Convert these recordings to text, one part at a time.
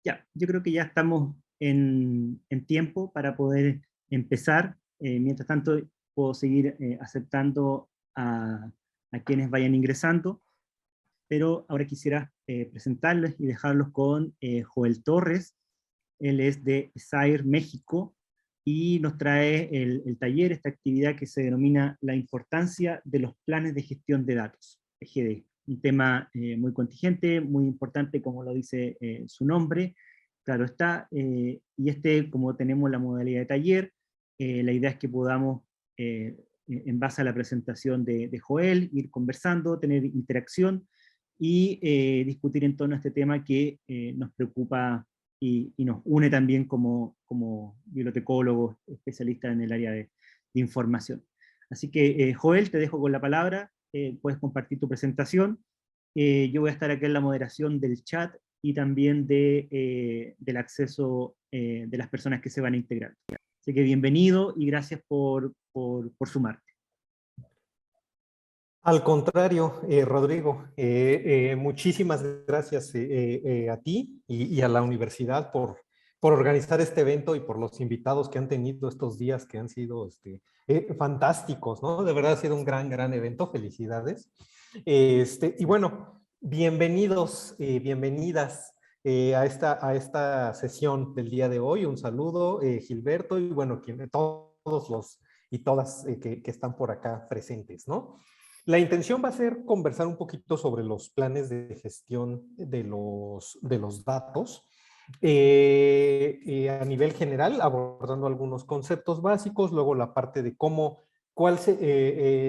Ya, yo creo que ya estamos en tiempo para poder empezar. Mientras tanto, puedo seguir aceptando a quienes vayan ingresando, pero ahora quisiera presentarles y dejarlos con Joel Torres. Él es de SAIR México y nos trae el taller, esta actividad que se denomina la importancia de los planes de gestión de datos, EGD. Un tema muy contingente, muy importante, como lo dice su nombre. Claro está, y como tenemos la modalidad de taller, la idea es que podamos, en base a la presentación de Joel, ir conversando, tener interacción y discutir en torno a este tema que nos preocupa y nos une también como bibliotecólogos especialistas en el área de información. Así que, Joel, te dejo con la palabra, puedes compartir tu presentación. Yo voy a estar aquí en la moderación del chat y también del acceso de las personas que se van a integrar. Así que bienvenido y gracias por sumarte. Al contrario, Rodrigo, muchísimas gracias a ti y a la universidad por organizar este evento y por los invitados que han tenido estos días que han sido fantásticos, ¿no? De verdad ha sido un gran evento. Felicidades. Y bueno, bienvenidos, bienvenidas a esta sesión del día de hoy. Un saludo, Gilberto, y bueno, todos los y todas que están por acá presentes, ¿no? La intención va a ser conversar un poquito sobre los planes de gestión de los datos a nivel general, abordando algunos conceptos básicos, luego la parte de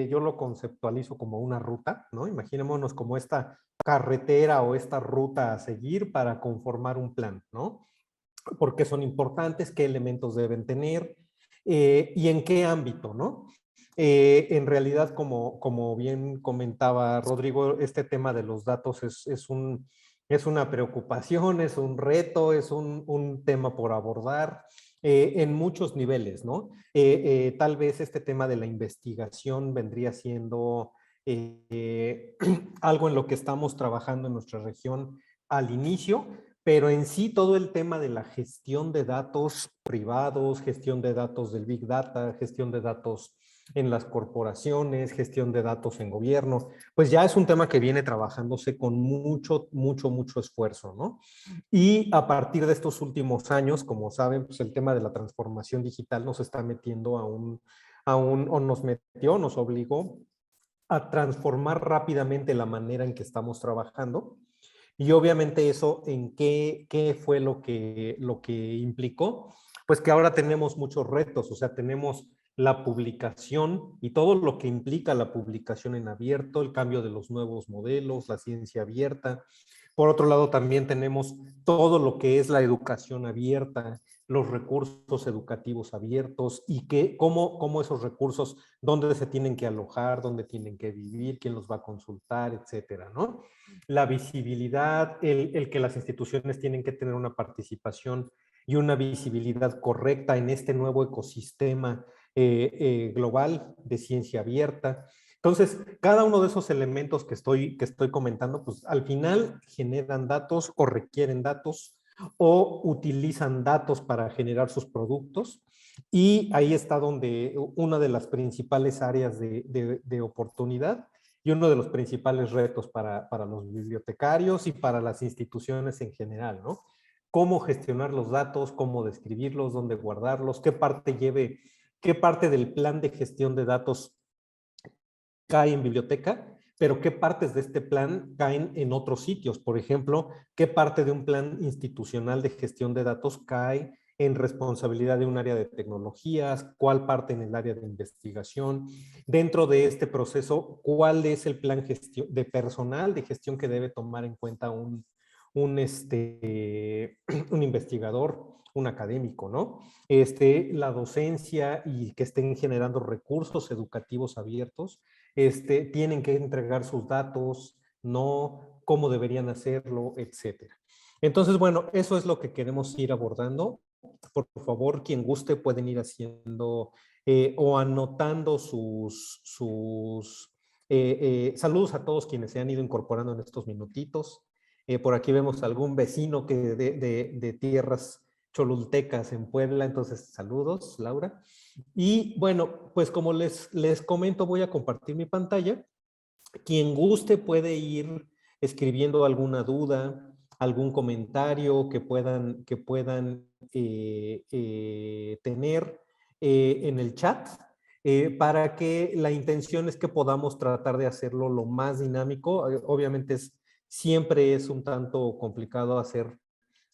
yo lo conceptualizo como una ruta, ¿no? Imaginémonos como esta carretera o esta ruta a seguir para conformar un plan, ¿no? ¿Por qué son importantes? ¿Qué elementos deben tener? ¿Y en qué ámbito, no? En realidad, como bien comentaba Rodrigo, este tema de los datos es una preocupación, es un reto, es un tema por abordar en muchos niveles, ¿no? Tal vez este tema de la investigación vendría siendo algo en lo que estamos trabajando en nuestra región al inicio, pero en sí todo el tema de la gestión de datos privados, gestión de datos del Big Data, gestión de datos en las corporaciones, gestión de datos en gobierno, pues ya es un tema que viene trabajándose con mucho esfuerzo, ¿no? Y a partir de estos últimos años, como saben, pues el tema de la transformación digital nos está metiendo o nos obligó a transformar rápidamente la manera en que estamos trabajando. Y obviamente eso, ¿en qué fue lo que implicó? Pues que ahora tenemos muchos retos, o sea, tenemos la publicación y todo lo que implica la publicación en abierto, el cambio de los nuevos modelos, la ciencia abierta. Por otro lado, también tenemos todo lo que es la educación abierta, los recursos educativos abiertos y cómo esos recursos, dónde se tienen que alojar, dónde tienen que vivir, quién los va a consultar, etcétera, ¿no? La visibilidad, el que las instituciones tienen que tener una participación y una visibilidad correcta en este nuevo ecosistema global de ciencia abierta. Entonces, cada uno de esos elementos que estoy comentando, pues al final generan datos o requieren datos o utilizan datos para generar sus productos. Y ahí está donde una de las principales áreas de oportunidad y uno de los principales retos para los bibliotecarios y para las instituciones en general, ¿no? Cómo gestionar los datos, cómo describirlos, dónde guardarlos, qué parte del plan de gestión de datos cae en biblioteca, pero qué partes de este plan caen en otros sitios. Por ejemplo, qué parte de un plan institucional de gestión de datos cae en responsabilidad de un área de tecnologías, cuál parte en el área de investigación. Dentro de este proceso, cuál es el plan de personal de gestión que debe tomar en cuenta un investigador, un académico, ¿no? La docencia y que estén generando recursos educativos abiertos, tienen que entregar sus datos, no, cómo deberían hacerlo, etcétera. Entonces, bueno, eso es lo que queremos ir abordando. Por favor, quien guste pueden ir haciendo o anotando saludos a todos quienes se han ido incorporando en estos minutitos. Por aquí vemos algún vecino que de tierras cholultecas en Puebla, entonces saludos, Laura. Y bueno, pues como les comento, voy a compartir mi pantalla. Quien guste puede ir escribiendo alguna duda, algún comentario que puedan tener en el chat, para que la intención es que podamos tratar de hacerlo lo más dinámico. Obviamente siempre es un tanto complicado hacer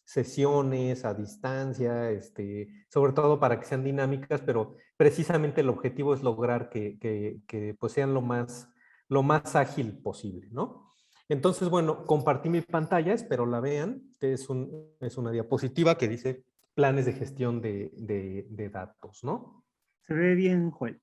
sesiones a distancia, sobre todo para que sean dinámicas, pero precisamente el objetivo es lograr que pues sean lo más ágil posible, ¿no? Entonces, bueno, compartí mi pantalla, espero la vean. Es una diapositiva que dice planes de gestión de datos, ¿no? Se ve bien, Joel.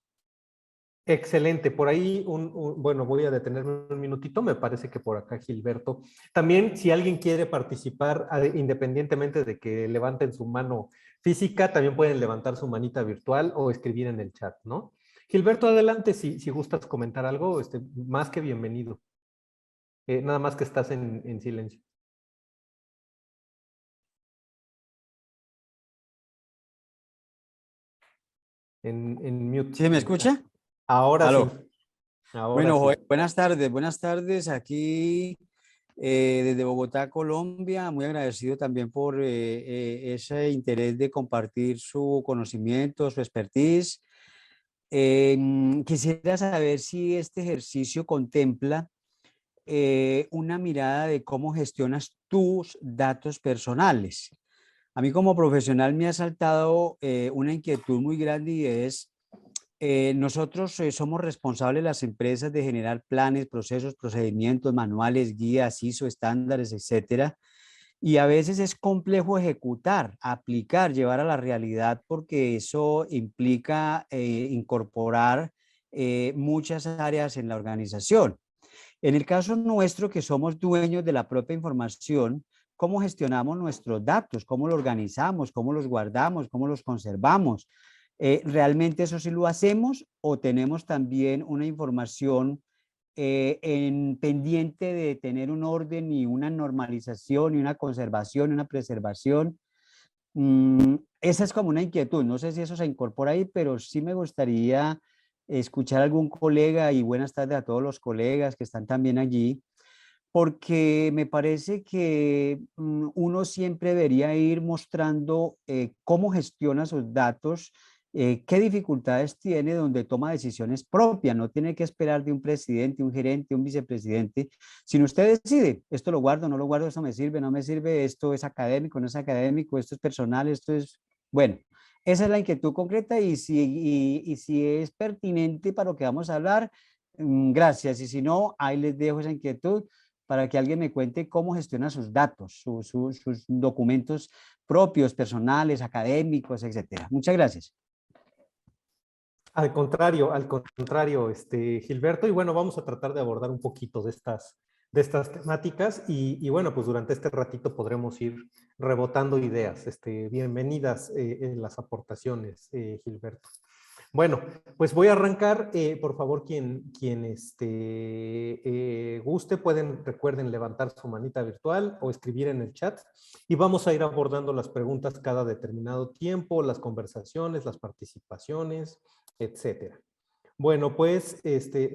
Excelente, por ahí, bueno, voy a detenerme un minutito, me parece que por acá Gilberto. También, si alguien quiere participar, independientemente de que levanten su mano física, también pueden levantar su manita virtual o escribir en el chat, ¿no? Gilberto, adelante, si gustas comentar algo, más que bienvenido. Nada más que estás en silencio. En mute. ¿Sí me escucha? Ahora sí. Aló. Ahora Bueno, sí. Joel, buenas tardes. Aquí desde Bogotá, Colombia. Muy agradecido también por ese interés de compartir su conocimiento, su expertise. Quisiera saber si este ejercicio contempla una mirada de cómo gestionas tus datos personales. A mí como profesional me ha saltado una inquietud muy grande y es, nosotros somos responsables las empresas de generar planes, procesos, procedimientos, manuales, guías, ISO, estándares, etcétera. Y a veces es complejo ejecutar, aplicar, llevar a la realidad porque eso implica incorporar muchas áreas en la organización. En el caso nuestro, que somos dueños de la propia información, ¿cómo gestionamos nuestros datos? ¿Cómo los organizamos? ¿Cómo los guardamos? ¿Cómo los conservamos? ¿Realmente eso sí lo hacemos o tenemos también una información en pendiente de tener un orden y una normalización y una conservación y una preservación? Esa es como una inquietud. No sé si eso se incorpora ahí, pero sí me gustaría escuchar a algún colega, y buenas tardes a todos los colegas que están también allí, porque me parece que uno siempre debería ir mostrando cómo gestiona sus datos, qué dificultades tiene donde toma decisiones propias, no tiene que esperar de un presidente, un gerente, un vicepresidente, sino usted decide, esto lo guardo, no lo guardo, esto me sirve, no me sirve, esto es académico, no es académico, esto es personal, esto es, bueno, esa es la inquietud concreta y si es pertinente para lo que vamos a hablar, gracias, y si no, ahí les dejo esa inquietud para que alguien me cuente cómo gestiona sus datos, sus documentos propios, personales, académicos, etcétera. Muchas gracias. Al contrario, Gilberto, y bueno, vamos a tratar de abordar un poquito de estas temáticas y bueno, pues durante este ratito podremos ir rebotando ideas. Bienvenidas las aportaciones, Gilberto. Bueno, pues voy a arrancar. Por favor, quien guste, recuerden levantar su manita virtual o escribir en el chat y vamos a ir abordando las preguntas cada determinado tiempo, las conversaciones, las participaciones, etcétera. Bueno, pues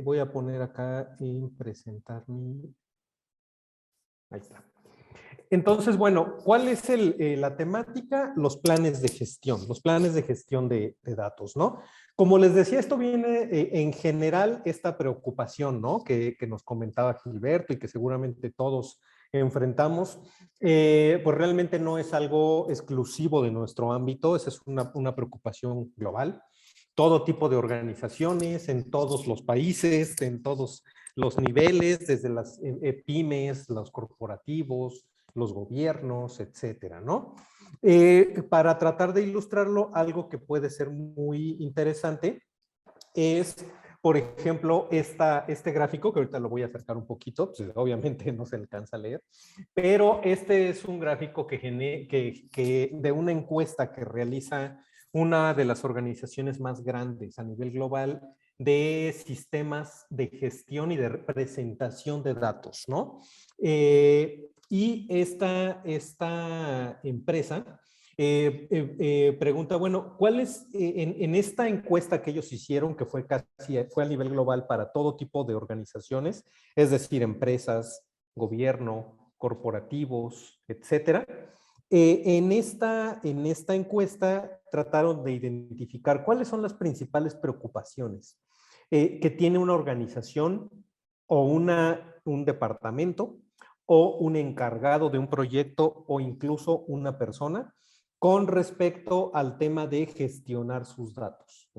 voy a poner acá en presentar mi... Ahí está. Entonces, bueno, ¿cuál es la temática? Los planes de gestión de datos, ¿no? Como les decía, esto viene en general, esta preocupación, ¿no? Que nos comentaba Gilberto y que seguramente todos enfrentamos, pues realmente no es algo exclusivo de nuestro ámbito, esa es una preocupación global. Todo tipo de organizaciones, en todos los países, en todos los niveles, desde las pymes, los corporativos, los gobiernos, etcétera, ¿no? Para tratar de ilustrarlo, algo que puede ser muy interesante es, por ejemplo, este gráfico, que ahorita lo voy a acercar un poquito, pues obviamente no se alcanza a leer, pero este es un gráfico de una encuesta que realiza una de las organizaciones más grandes a nivel global de sistemas de gestión y de representación de datos, ¿no? Y esta empresa pregunta, bueno, ¿cuál es en esta encuesta que ellos hicieron, que fue fue a nivel global para todo tipo de organizaciones, es decir, empresas, gobierno, corporativos, etcétera? En esta encuesta trataron de identificar cuáles son las principales preocupaciones que tiene una organización o un departamento o un encargado de un proyecto o incluso una persona con respecto al tema de gestionar sus datos.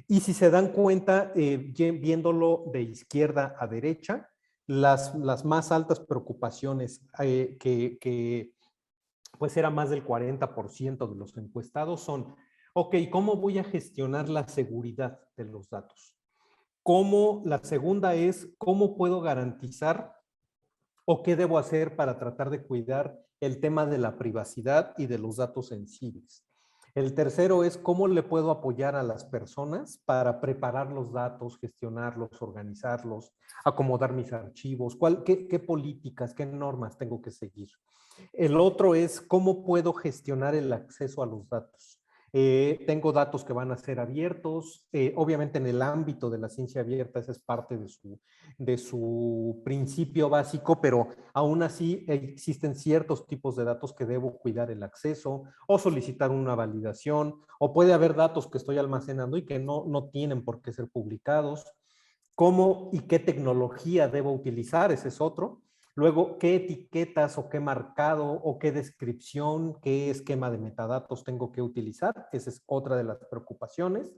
Y si se dan cuenta, viéndolo de izquierda a derecha, las más altas preocupaciones que pues era más del 40% de los encuestados son, ok, ¿cómo voy a gestionar la seguridad de los datos? La segunda es, ¿cómo puedo garantizar o qué debo hacer para tratar de cuidar el tema de la privacidad y de los datos sensibles? El tercero es, ¿cómo le puedo apoyar a las personas para preparar los datos, gestionarlos, organizarlos, acomodar mis archivos? ¿Qué políticas, qué normas tengo que seguir? El otro es, ¿cómo puedo gestionar el acceso a los datos? Tengo datos que van a ser abiertos, obviamente en el ámbito de la ciencia abierta, esa es parte de su principio básico, pero aún así existen ciertos tipos de datos que debo cuidar el acceso o solicitar una validación, o puede haber datos que estoy almacenando y que no tienen por qué ser publicados. ¿Cómo y qué tecnología debo utilizar? Ese es otro. Luego, ¿qué etiquetas o qué marcado o qué descripción, qué esquema de metadatos tengo que utilizar? Esa es otra de las preocupaciones.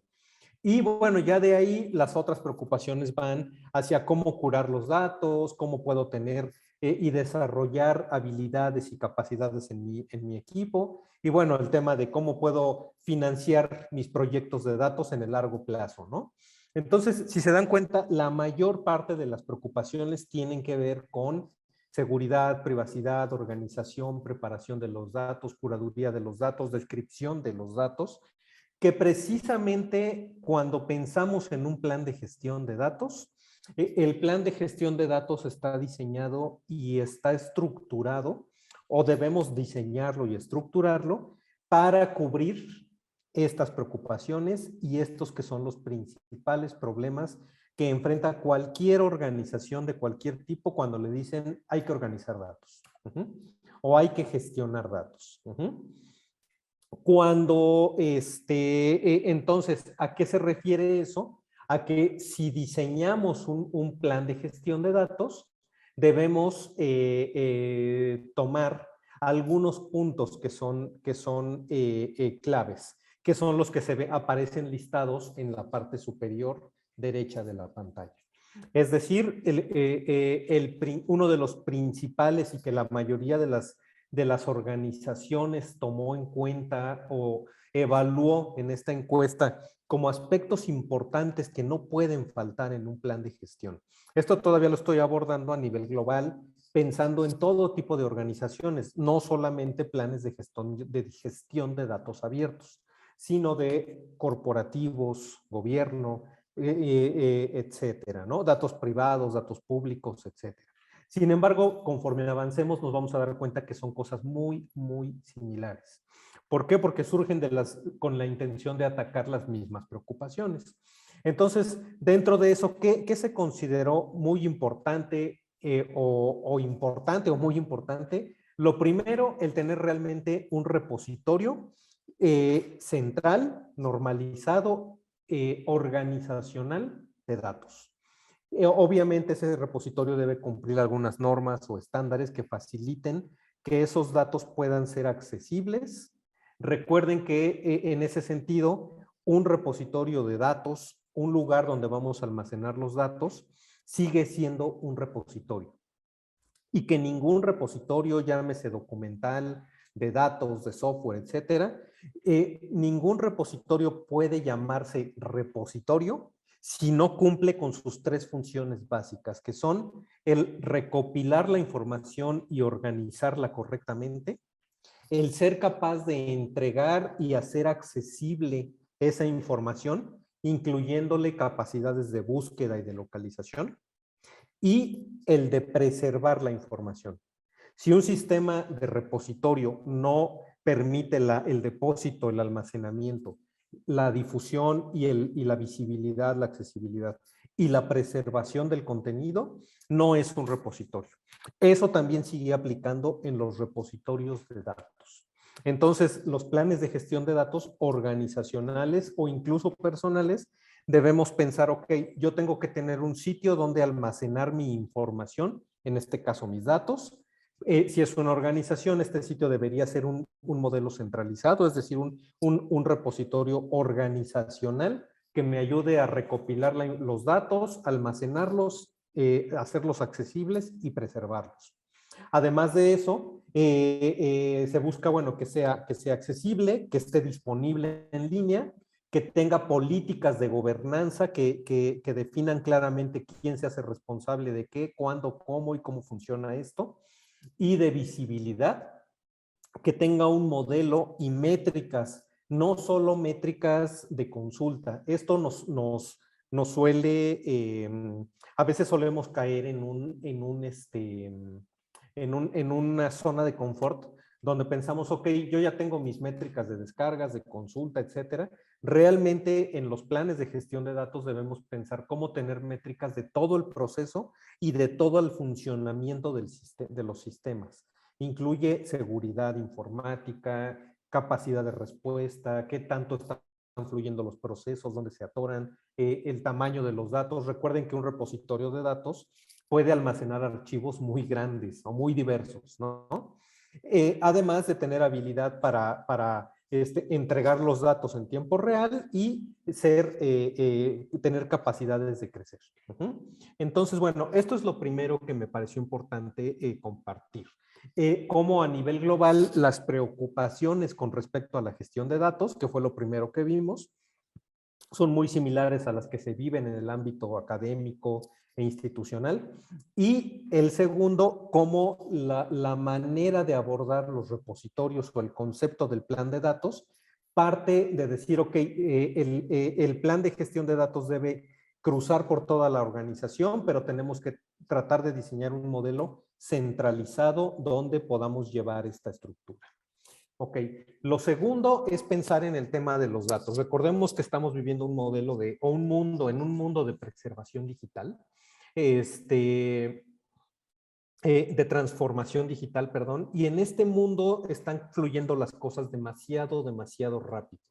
Y bueno, ya de ahí las otras preocupaciones van hacia cómo curar los datos, cómo puedo tener y desarrollar habilidades y capacidades en mi equipo. Y bueno, el tema de cómo puedo financiar mis proyectos de datos en el largo plazo, ¿no? Entonces, si se dan cuenta, la mayor parte de las preocupaciones tienen que ver con seguridad, privacidad, organización, preparación de los datos, curaduría de los datos, descripción de los datos, que precisamente cuando pensamos en un plan de gestión de datos, el plan de gestión de datos está diseñado y está estructurado, o debemos diseñarlo y estructurarlo para cubrir estas preocupaciones y estos que son los principales problemas que enfrenta cualquier organización de cualquier tipo cuando le dicen hay que organizar datos o hay que gestionar datos. Cuando, entonces, ¿a qué se refiere eso? A que si diseñamos un plan de gestión de datos, debemos tomar algunos puntos que son claves, que son los que aparecen listados en la parte superior derecha de la pantalla. Es decir, uno de los principales y que la mayoría de las organizaciones tomó en cuenta o evaluó en esta encuesta como aspectos importantes que no pueden faltar en un plan de gestión. Esto todavía lo estoy abordando a nivel global, pensando en todo tipo de organizaciones, no solamente planes de gestión de datos abiertos, sino de corporativos, gobierno, etcétera, ¿no? Datos privados, datos públicos, etcétera. Sin embargo, conforme avancemos, nos vamos a dar cuenta que son cosas muy, muy similares. ¿Por qué? Porque surgen con la intención de atacar las mismas preocupaciones. Entonces, dentro de eso, ¿qué se consideró muy importante importante o muy importante? Lo primero, el tener realmente un repositorio central, normalizado, organizacional de datos. Obviamente ese repositorio debe cumplir algunas normas o estándares que faciliten que esos datos puedan ser accesibles. Recuerden que en ese sentido, un repositorio de datos, un lugar donde vamos a almacenar los datos, sigue siendo un repositorio. Y que ningún repositorio, llámese documental, de datos, de software, etcétera, ningún repositorio puede llamarse repositorio si no cumple con sus tres funciones básicas, que son el recopilar la información y organizarla correctamente, el ser capaz de entregar y hacer accesible esa información, incluyéndole capacidades de búsqueda y de localización, y el de preservar la información. Si un sistema de repositorio no permite el depósito, el almacenamiento, la difusión y la visibilidad, la accesibilidad y la preservación del contenido, no es un repositorio. Eso también sigue aplicando en los repositorios de datos. Entonces, los planes de gestión de datos organizacionales o incluso personales, debemos pensar, ok, yo tengo que tener un sitio donde almacenar mi información, en este caso mis datos. Si es una organización, este sitio debería ser un modelo centralizado, es decir, un repositorio organizacional que me ayude a recopilar los datos, almacenarlos, hacerlos accesibles y preservarlos. Además de eso, se busca, bueno, que sea accesible, que esté disponible en línea, que tenga políticas de gobernanza que definan claramente quién se hace responsable de qué, cuándo, cómo y cómo funciona esto, y de visibilidad, que tenga un modelo y métricas, no solo métricas de consulta. Esto nos suele, a veces solemos caer en una zona de confort donde pensamos, ok, yo ya tengo mis métricas de descargas, de consulta, etcétera. Realmente en los planes de gestión de datos debemos pensar cómo tener métricas de todo el proceso y de todo el funcionamiento de los sistemas. Incluye seguridad informática, capacidad de respuesta, qué tanto están fluyendo los procesos, dónde se atoran, el tamaño de los datos. Recuerden que un repositorio de datos puede almacenar archivos muy grandes o muy diversos, ¿no? Además de tener habilidad para entregar los datos en tiempo real y tener capacidades de crecer. Entonces, bueno, esto es lo primero que me pareció importante compartir. Cómo a nivel global las preocupaciones con respecto a la gestión de datos, que fue lo primero que vimos, son muy similares a las que se viven en el ámbito académico e institucional. Y el segundo, cómo la manera de abordar los repositorios o el concepto del plan de datos parte de decir, ok, el plan de gestión de datos debe cruzar por toda la organización, pero tenemos que tratar de diseñar un modelo centralizado donde podamos llevar esta estructura. Ok, lo segundo es pensar en el tema de los datos. Recordemos que estamos viviendo un modelo en un mundo de preservación digital, de transformación digital, perdón, y en este mundo están fluyendo las cosas demasiado rápido.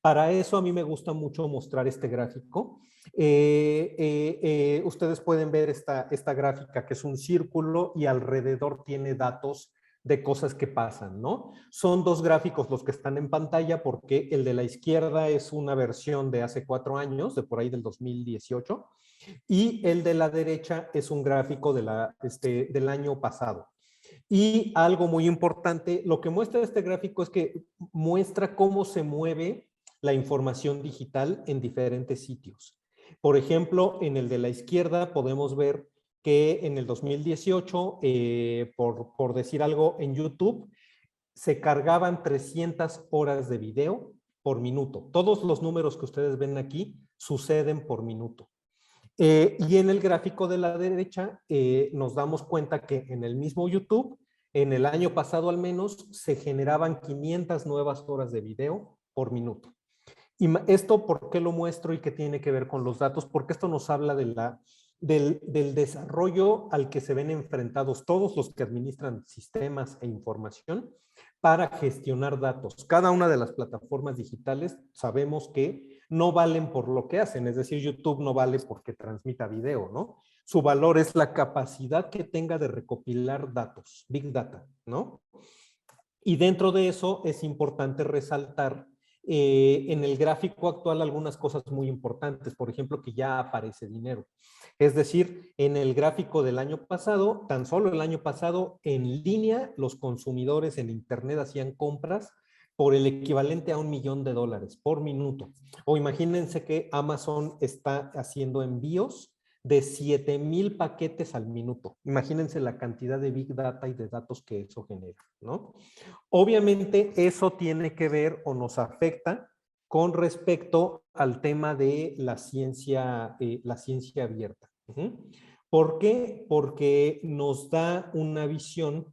Para eso a mí me gusta mucho mostrar este gráfico. Ustedes pueden ver esta gráfica que es un círculo y alrededor tiene datos de cosas que pasan, ¿no? Son dos gráficos los que están en pantalla porque el de la izquierda es una versión de hace 4 años, de por ahí del 2018, y el de la derecha es un gráfico del año pasado. Y algo muy importante, lo que muestra este gráfico es que muestra cómo se mueve la información digital en diferentes sitios. Por ejemplo, en el de la izquierda podemos ver que en el 2018, por decir algo, en YouTube se cargaban 300 horas de video por minuto. Todos los números que ustedes ven aquí suceden por minuto. Y en el gráfico de la derecha nos damos cuenta que en el mismo YouTube, en el año pasado al menos, se generaban 500 nuevas horas de video por minuto. Y esto, ¿por qué lo muestro y qué tiene que ver con los datos? Porque esto nos habla del desarrollo al que se ven enfrentados todos los que administran sistemas e información para gestionar datos. Cada una de las plataformas digitales sabemos que no valen por lo que hacen, es decir, YouTube no vale porque transmita video, ¿no? Su valor es la capacidad que tenga de recopilar datos, Big Data, ¿no? Y dentro de eso es importante resaltar en el gráfico actual algunas cosas muy importantes, por ejemplo, que ya aparece dinero. Es decir, en el gráfico del año pasado, tan solo el año pasado, en línea, los consumidores en Internet hacían compras por el equivalente a $1 millón por minuto. O imagínense que Amazon está haciendo envíos de 7,000 paquetes al minuto. Imagínense la cantidad de Big Data y de datos que eso genera, ¿no? Obviamente eso tiene que ver o nos afecta con respecto al tema de la ciencia abierta. ¿Por qué? Porque nos da una visión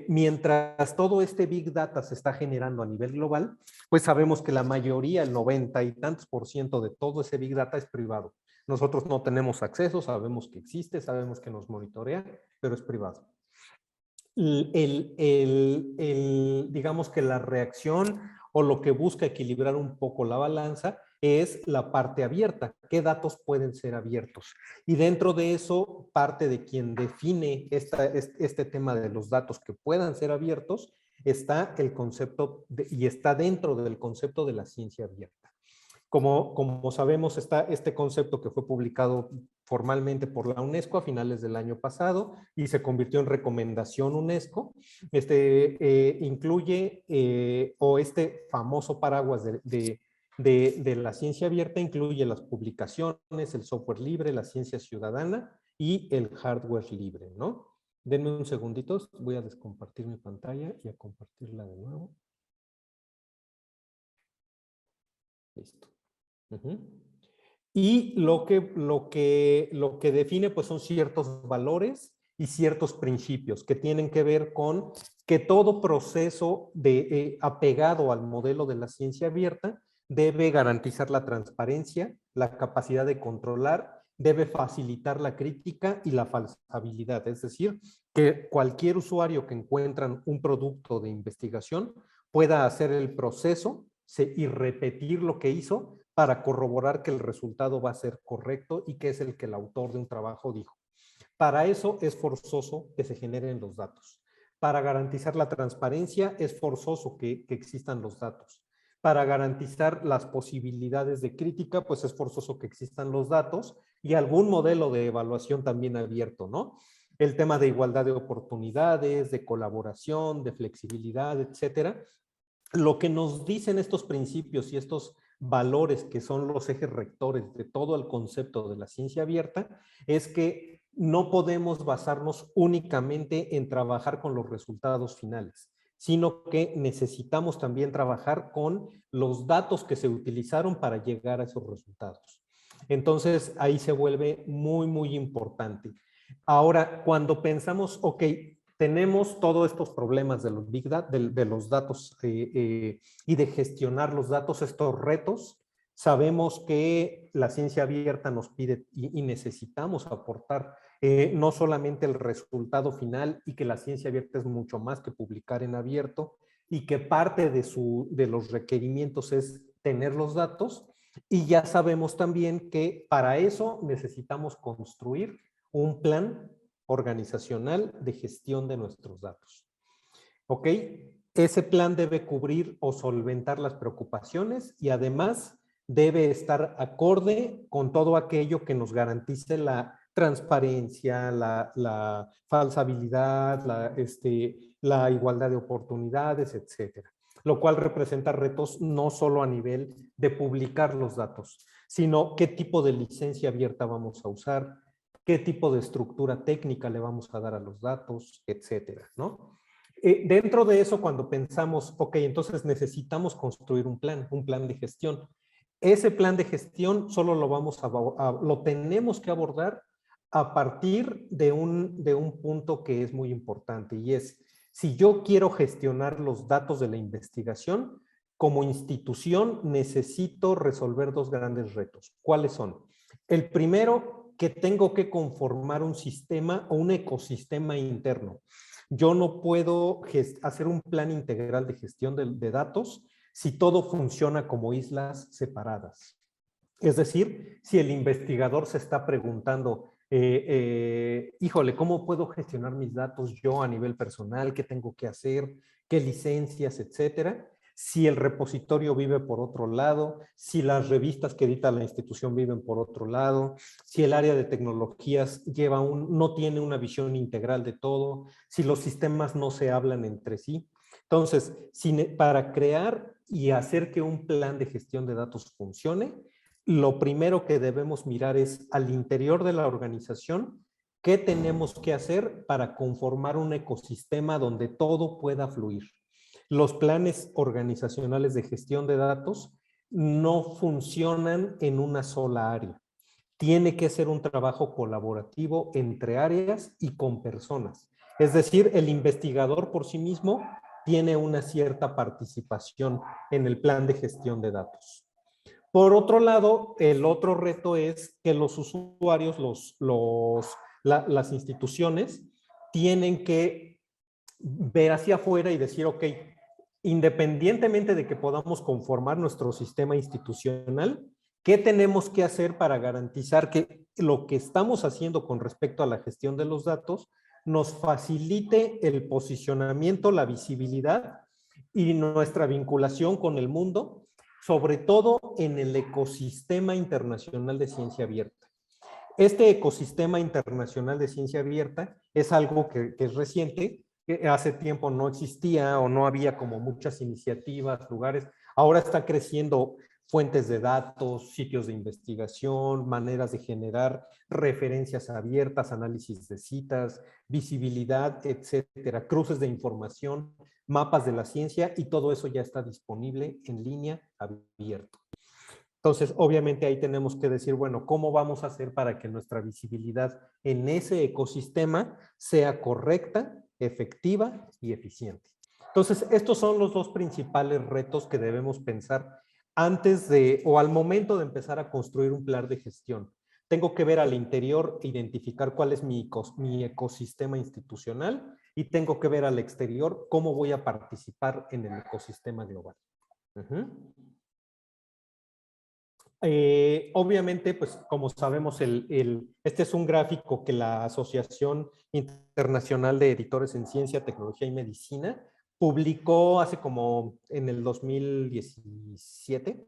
mientras todo este Big Data se está generando a nivel global, pues sabemos que la mayoría, el 90 y tantos % de todo ese Big Data es privado. Nosotros no tenemos acceso, sabemos que existe, sabemos que nos monitorea, pero es privado. Digamos que la reacción o lo que busca equilibrar un poco la balanza es la parte abierta. ¿Qué datos pueden ser abiertos? Y dentro de eso, parte de quien define este tema de los datos que puedan ser abiertos está el concepto y está dentro del concepto de la ciencia abierta. Como sabemos, está este concepto que fue publicado formalmente por la UNESCO a finales del año pasado y se convirtió en recomendación UNESCO. Incluye, o este famoso paraguas de la ciencia abierta incluye las publicaciones, el software libre, la ciencia ciudadana y el hardware libre, ¿no? Denme un segundito, voy a descompartir mi pantalla y a compartirla de nuevo. Listo. Y lo que define pues son ciertos valores y ciertos principios que tienen que ver con que todo proceso apegado al modelo de la ciencia abierta debe garantizar la transparencia, la capacidad de controlar, debe facilitar la crítica y la falsabilidad. Es decir, que cualquier usuario que encuentra un producto de investigación pueda hacer el proceso y repetir lo que hizo para corroborar que el resultado va a ser correcto y que es el que el autor de un trabajo dijo. Para eso es forzoso que se generen los datos. Para garantizar la transparencia es forzoso que existan los datos. Para garantizar las posibilidades de crítica, pues es forzoso que existan los datos y algún modelo de evaluación también abierto, ¿no? El tema de igualdad de oportunidades, de colaboración, de flexibilidad, etcétera. Lo que nos dicen estos principios y estos valores que son los ejes rectores de todo el concepto de la ciencia abierta es que no podemos basarnos únicamente en trabajar con los resultados finales, sino que necesitamos también trabajar con los datos que se utilizaron para llegar a esos resultados. Entonces, ahí se vuelve muy, muy importante. Ahora, cuando pensamos, ok, tenemos todos estos problemas de los Big Data, de los datos y de gestionar los datos, estos retos. Sabemos que la ciencia abierta nos pide y necesitamos aportar no solamente el resultado final y que la ciencia abierta es mucho más que publicar en abierto y que parte de los requerimientos es tener los datos, y ya sabemos también que para eso necesitamos construir un plan organizacional de gestión de nuestros datos. ¿Ok? Ese plan debe cubrir o solventar las preocupaciones y además debe estar acorde con todo aquello que nos garantice la transparencia, la falsabilidad, la igualdad de oportunidades, etcétera. Lo cual representa retos no solo a nivel de publicar los datos, sino qué tipo de licencia abierta vamos a usar, qué tipo de estructura técnica le vamos a dar a los datos, etcétera, ¿no? Dentro de eso, cuando pensamos, ok, entonces necesitamos construir un plan de gestión. Ese plan de gestión solo lo tenemos que abordar a partir de un punto que es muy importante, y es, si yo quiero gestionar los datos de la investigación, como institución necesito resolver dos grandes retos. ¿Cuáles son? El primero, que tengo que conformar un sistema o un ecosistema interno. Yo no puedo hacer un plan integral de gestión de datos si todo funciona como islas separadas. Es decir, si el investigador se está preguntando, híjole, ¿cómo puedo gestionar mis datos yo a nivel personal? ¿Qué tengo que hacer? ¿Qué licencias, etcétera? Si el repositorio vive por otro lado, si las revistas que edita la institución viven por otro lado, si el área de tecnologías no tiene una visión integral de todo, si los sistemas no se hablan entre sí. Entonces, para crear y hacer que un plan de gestión de datos funcione, lo primero que debemos mirar es al interior de la organización, qué tenemos que hacer para conformar un ecosistema donde todo pueda fluir. Los planes organizacionales de gestión de datos no funcionan en una sola área. tiene que ser un trabajo colaborativo entre áreas y con personas. Es decir, el investigador por sí mismo tiene una cierta participación en el plan de gestión de datos. Por otro lado, el otro reto es que los usuarios, las instituciones, tienen que ver hacia afuera y decir, ok, independientemente de que podamos conformar nuestro sistema institucional, ¿qué tenemos que hacer para garantizar que lo que estamos haciendo con respecto a la gestión de los datos nos facilite el posicionamiento, la visibilidad y nuestra vinculación con el mundo, sobre todo en el ecosistema internacional de ciencia abierta? Este ecosistema internacional de ciencia abierta es algo que es reciente, que hace tiempo no existía o no había como muchas iniciativas, lugares. Ahora está creciendo fuentes de datos, sitios de investigación, maneras de generar referencias abiertas, análisis de citas, visibilidad, etcétera, cruces de información, mapas de la ciencia, y todo eso ya está disponible en línea, abierto. Entonces, obviamente ahí tenemos que decir, bueno, ¿cómo vamos a hacer para que nuestra visibilidad en ese ecosistema sea correcta, efectiva y eficiente? Entonces, estos son los dos principales retos que debemos pensar antes de o al momento de empezar a construir un plan de gestión. Tengo que ver al interior, identificar cuál es mi ecosistema institucional, y tengo que ver al exterior cómo voy a participar en el ecosistema global. Obviamente, pues como sabemos, este es un gráfico que la Asociación Internacional de Editores en Ciencia, Tecnología y Medicina publicó hace como en el 2017.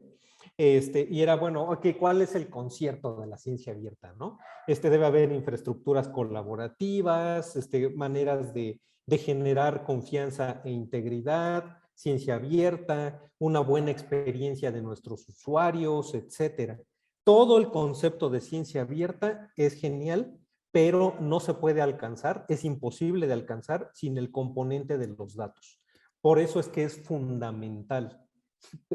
Y era, bueno, ok, ¿cuál es el concierto de la ciencia abierta, no? Debe haber infraestructuras colaborativas, maneras de generar confianza e integridad, ciencia abierta, una buena experiencia de nuestros usuarios, etcétera. Todo el concepto de ciencia abierta es genial, pero no se puede alcanzar, es imposible de alcanzar sin el componente de los datos. Por eso es que es fundamental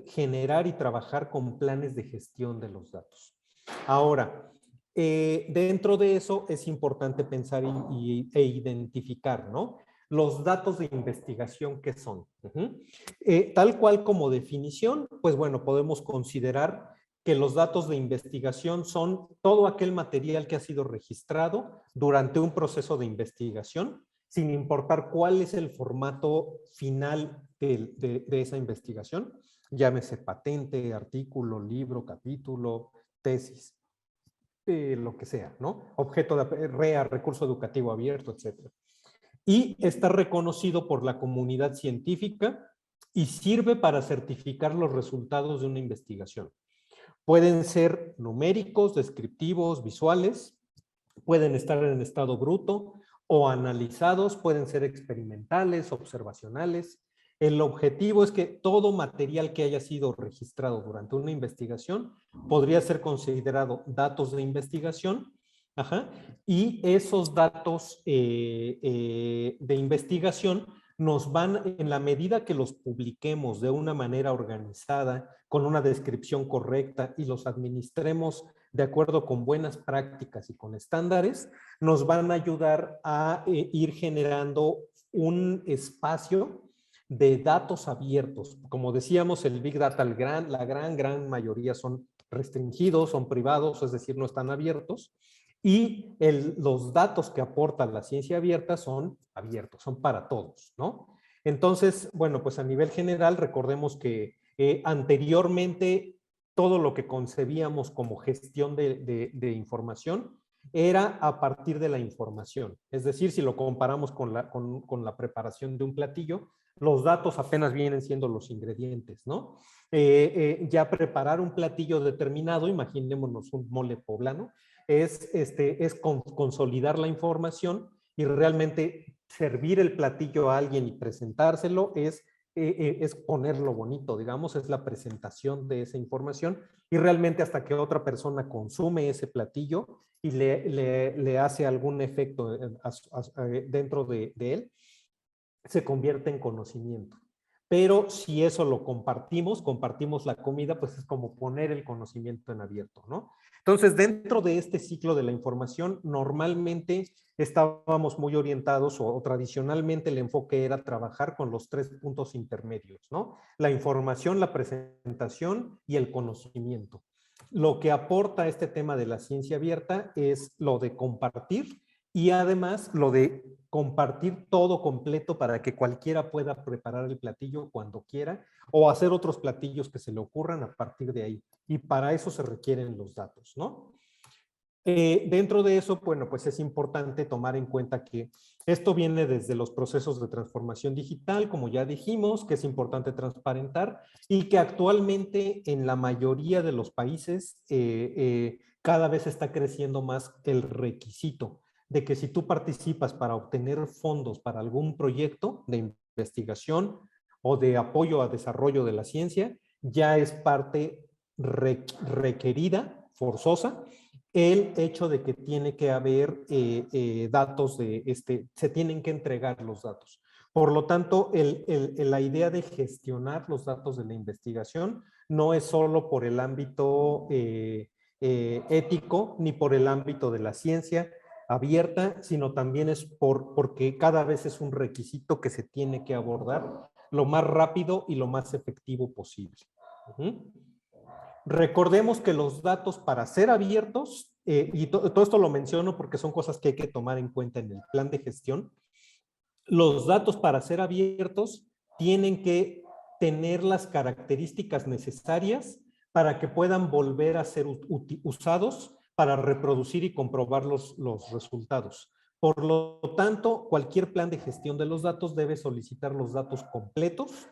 generar y trabajar con planes de gestión de los datos. Ahora, dentro de eso es importante pensar e identificar, ¿no? Los datos de investigación, ¿qué son? Tal cual como definición, pues bueno, podemos considerar que los datos de investigación son todo aquel material que ha sido registrado durante un proceso de investigación, sin importar cuál es el formato final de esa investigación, llámese patente, artículo, libro, capítulo, tesis, lo que sea, ¿no? Objeto de REA, recurso educativo abierto, etcétera. Y está reconocido por la comunidad científica y sirve para certificar los resultados de una investigación. Pueden ser numéricos, descriptivos, visuales, pueden estar en estado bruto o analizados, pueden ser experimentales, observacionales. El objetivo es que todo material que haya sido registrado durante una investigación podría ser considerado datos de investigación. Y esos datos de investigación nos van, en la medida que los publiquemos de una manera organizada, con una descripción correcta y los administremos de acuerdo con buenas prácticas y con estándares, nos van a ayudar a ir generando un espacio de datos abiertos. Como decíamos, el Big Data, la gran mayoría son restringidos, son privados, es decir, no están abiertos. Y los datos que aporta la ciencia abierta son abiertos, son para todos, ¿no? Entonces, bueno, pues a nivel general, recordemos que anteriormente todo lo que concebíamos como gestión de información era a partir de la información. Es decir, si lo comparamos con la preparación de un platillo, los datos apenas vienen siendo los ingredientes, ¿no? Ya preparar un platillo determinado, imaginémonos un mole poblano, es consolidar la información, y realmente servir el platillo a alguien y presentárselo es ponerlo bonito, digamos, es la presentación de esa información, y realmente hasta que otra persona consume ese platillo y le hace algún efecto dentro de él, se convierte en conocimiento. Pero si eso lo compartimos la comida, pues es como poner el conocimiento en abierto, ¿no? Entonces, dentro de este ciclo de la información, normalmente estábamos muy orientados o tradicionalmente el enfoque era trabajar con los 3 puntos intermedios, ¿no? La información, la presentación y el conocimiento. Lo que aporta este tema de la ciencia abierta es lo de compartir y además lo de compartir todo completo para que cualquiera pueda preparar el platillo cuando quiera o hacer otros platillos que se le ocurran a partir de ahí. Y para eso se requieren los datos, ¿no? Dentro de eso, bueno, pues es importante tomar en cuenta que esto viene desde los procesos de transformación digital, como ya dijimos, que es importante transparentar y que actualmente en la mayoría de los países cada vez está creciendo más el requisito de que si tú participas para obtener fondos para algún proyecto de investigación o de apoyo a desarrollo de la ciencia, ya es parte requerida, forzosa, el hecho de que tiene que haber datos se tienen que entregar los datos. Por lo tanto, la idea de gestionar los datos de la investigación no es solo por el ámbito ético ni por el ámbito de la ciencia abierta, sino también es porque cada vez es un requisito que se tiene que abordar lo más rápido y lo más efectivo posible. Recordemos que los datos para ser abiertos, y todo esto lo menciono porque son cosas que hay que tomar en cuenta en el plan de gestión, los datos para ser abiertos tienen que tener las características necesarias para que puedan volver a ser usados para reproducir y comprobar los resultados. Por lo tanto, cualquier plan de gestión de los datos debe solicitar los datos completos,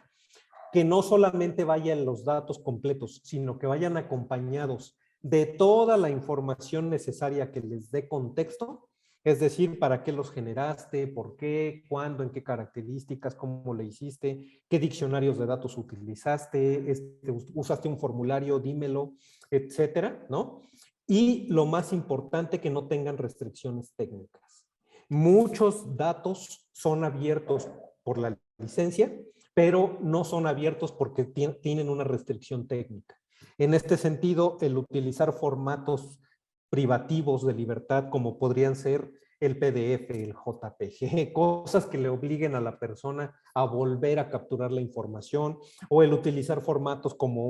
que no solamente vayan los datos completos, sino que vayan acompañados de toda la información necesaria que les dé contexto, es decir, para qué los generaste, por qué, cuándo, en qué características, cómo le hiciste, qué diccionarios de datos utilizaste, usaste un formulario, dímelo, etcétera, ¿no? Y lo más importante, que no tengan restricciones técnicas. Muchos datos son abiertos por la licencia, pero no son abiertos porque tienen una restricción técnica. En este sentido, el utilizar formatos privativos de libertad como podrían ser el PDF, el JPG, cosas que le obliguen a la persona a volver a capturar la información, o el utilizar formatos como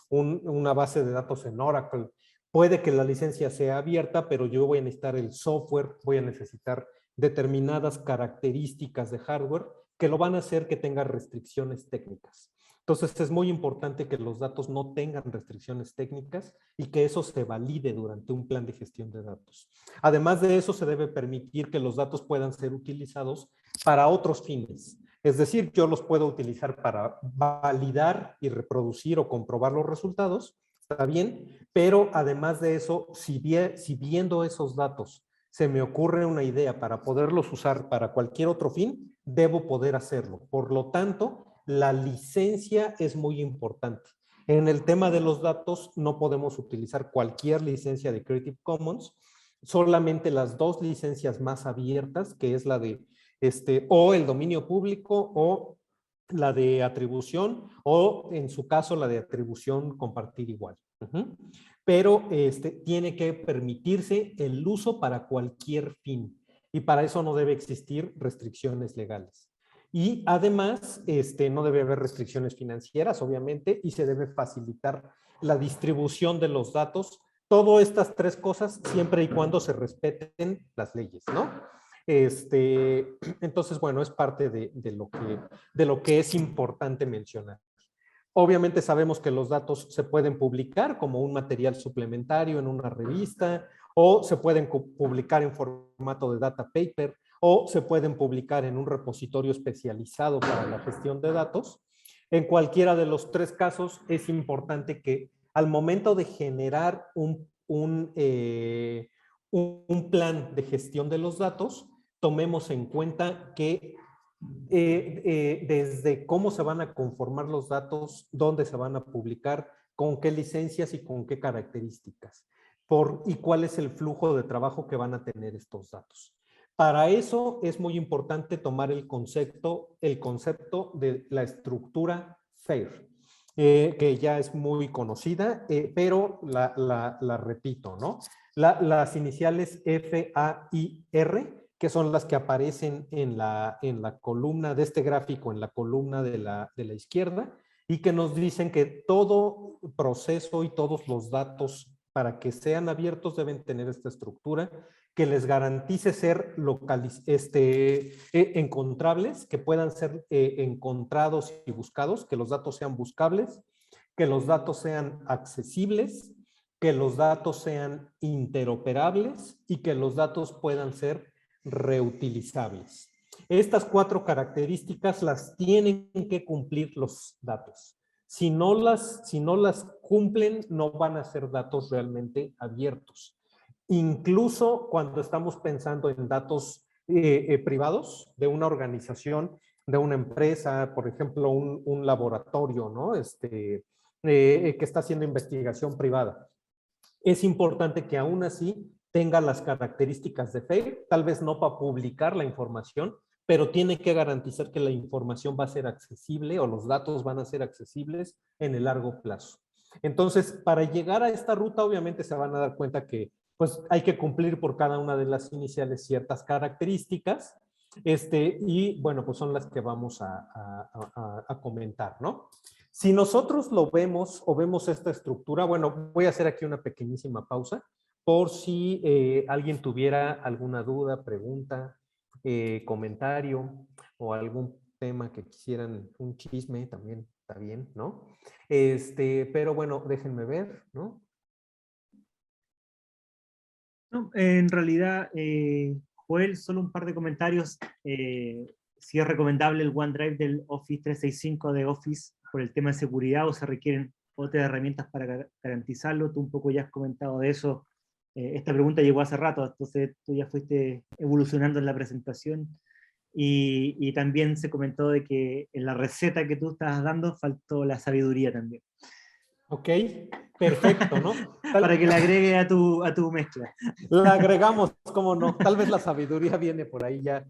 una base de datos en Oracle. Puede que la licencia sea abierta, pero yo voy a necesitar el software, voy a necesitar determinadas características de hardware que lo van a hacer que tenga restricciones técnicas. Entonces es muy importante que los datos no tengan restricciones técnicas y que eso se valide durante un plan de gestión de datos. Además de eso, se debe permitir que los datos puedan ser utilizados para otros fines. Es decir, yo los puedo utilizar para validar y reproducir o comprobar los resultados, está bien, pero además de eso, si viendo esos datos se me ocurre una idea para poderlos usar para cualquier otro fin, debo poder hacerlo. Por lo tanto, la licencia es muy importante. En el tema de los datos, no podemos utilizar cualquier licencia de Creative Commons, solamente las 2 licencias más abiertas, que es la de o el dominio público o la de atribución, o en su caso la de atribución compartir igual. Pero tiene que permitirse el uso para cualquier fin y para eso no debe existir restricciones legales. Y además, no debe haber restricciones financieras, obviamente, y se debe facilitar la distribución de los datos. Todas estas 3 cosas, siempre y cuando se respeten las leyes, ¿no? Entonces, bueno, es parte de lo que es importante mencionar. Obviamente sabemos que los datos se pueden publicar como un material suplementario en una revista, o se pueden publicar en formato de data paper, o se pueden publicar en un repositorio especializado para la gestión de datos. En cualquiera de los 3 casos es importante que al momento de generar un plan de gestión de los datos, tomemos en cuenta que desde cómo se van a conformar los datos, dónde se van a publicar, con qué licencias y con qué características, y cuál es el flujo de trabajo que van a tener estos datos. Para eso es muy importante tomar el concepto de la estructura FAIR. que ya es muy conocida, pero la repito, ¿no? Las iniciales FAIR, que son las que aparecen en la columna de este gráfico, en la columna de la izquierda, y que nos dicen que todo proceso y todos los datos para que sean abiertos deben tener esta estructura que les garantice ser encontrables, que puedan ser encontrados y buscados, que los datos sean buscables, que los datos sean accesibles, que los datos sean interoperables y que los datos puedan ser reutilizables. Estas 4 características las tienen que cumplir los datos. Si no las cumplen, no van a ser datos realmente abiertos. Incluso cuando estamos pensando en datos privados de una organización, de una empresa, por ejemplo, un laboratorio, ¿no? Que está haciendo investigación privada. Es importante que aún así tenga las características de FAIR, tal vez no para publicar la información, pero tiene que garantizar que la información va a ser accesible o los datos van a ser accesibles en el largo plazo. Entonces, para llegar a esta ruta, obviamente se van a dar cuenta que pues, hay que cumplir por cada una de las iniciales ciertas características, y bueno, pues son las que vamos a comentar, ¿no? Si nosotros lo vemos o vemos esta estructura, bueno, voy a hacer aquí una pequeñísima pausa por si alguien tuviera alguna duda, pregunta, comentario o algún tema que quisieran, un chisme también está bien, ¿no? Pero bueno, déjenme ver, ¿no? No, en realidad, Joel, solo un par de comentarios. Si es recomendable el OneDrive del Office 365 de Office por el tema de seguridad o se requieren otras herramientas para garantizarlo. Tú un poco ya has comentado de eso. Esta pregunta llegó hace rato, entonces tú ya fuiste evolucionando en la presentación. Y también se comentó de que en la receta que tú estabas dando faltó la sabiduría también. Ok, perfecto, ¿no? Para que le agregue a tu mezcla. La agregamos, cómo no. Tal vez la sabiduría viene por ahí ya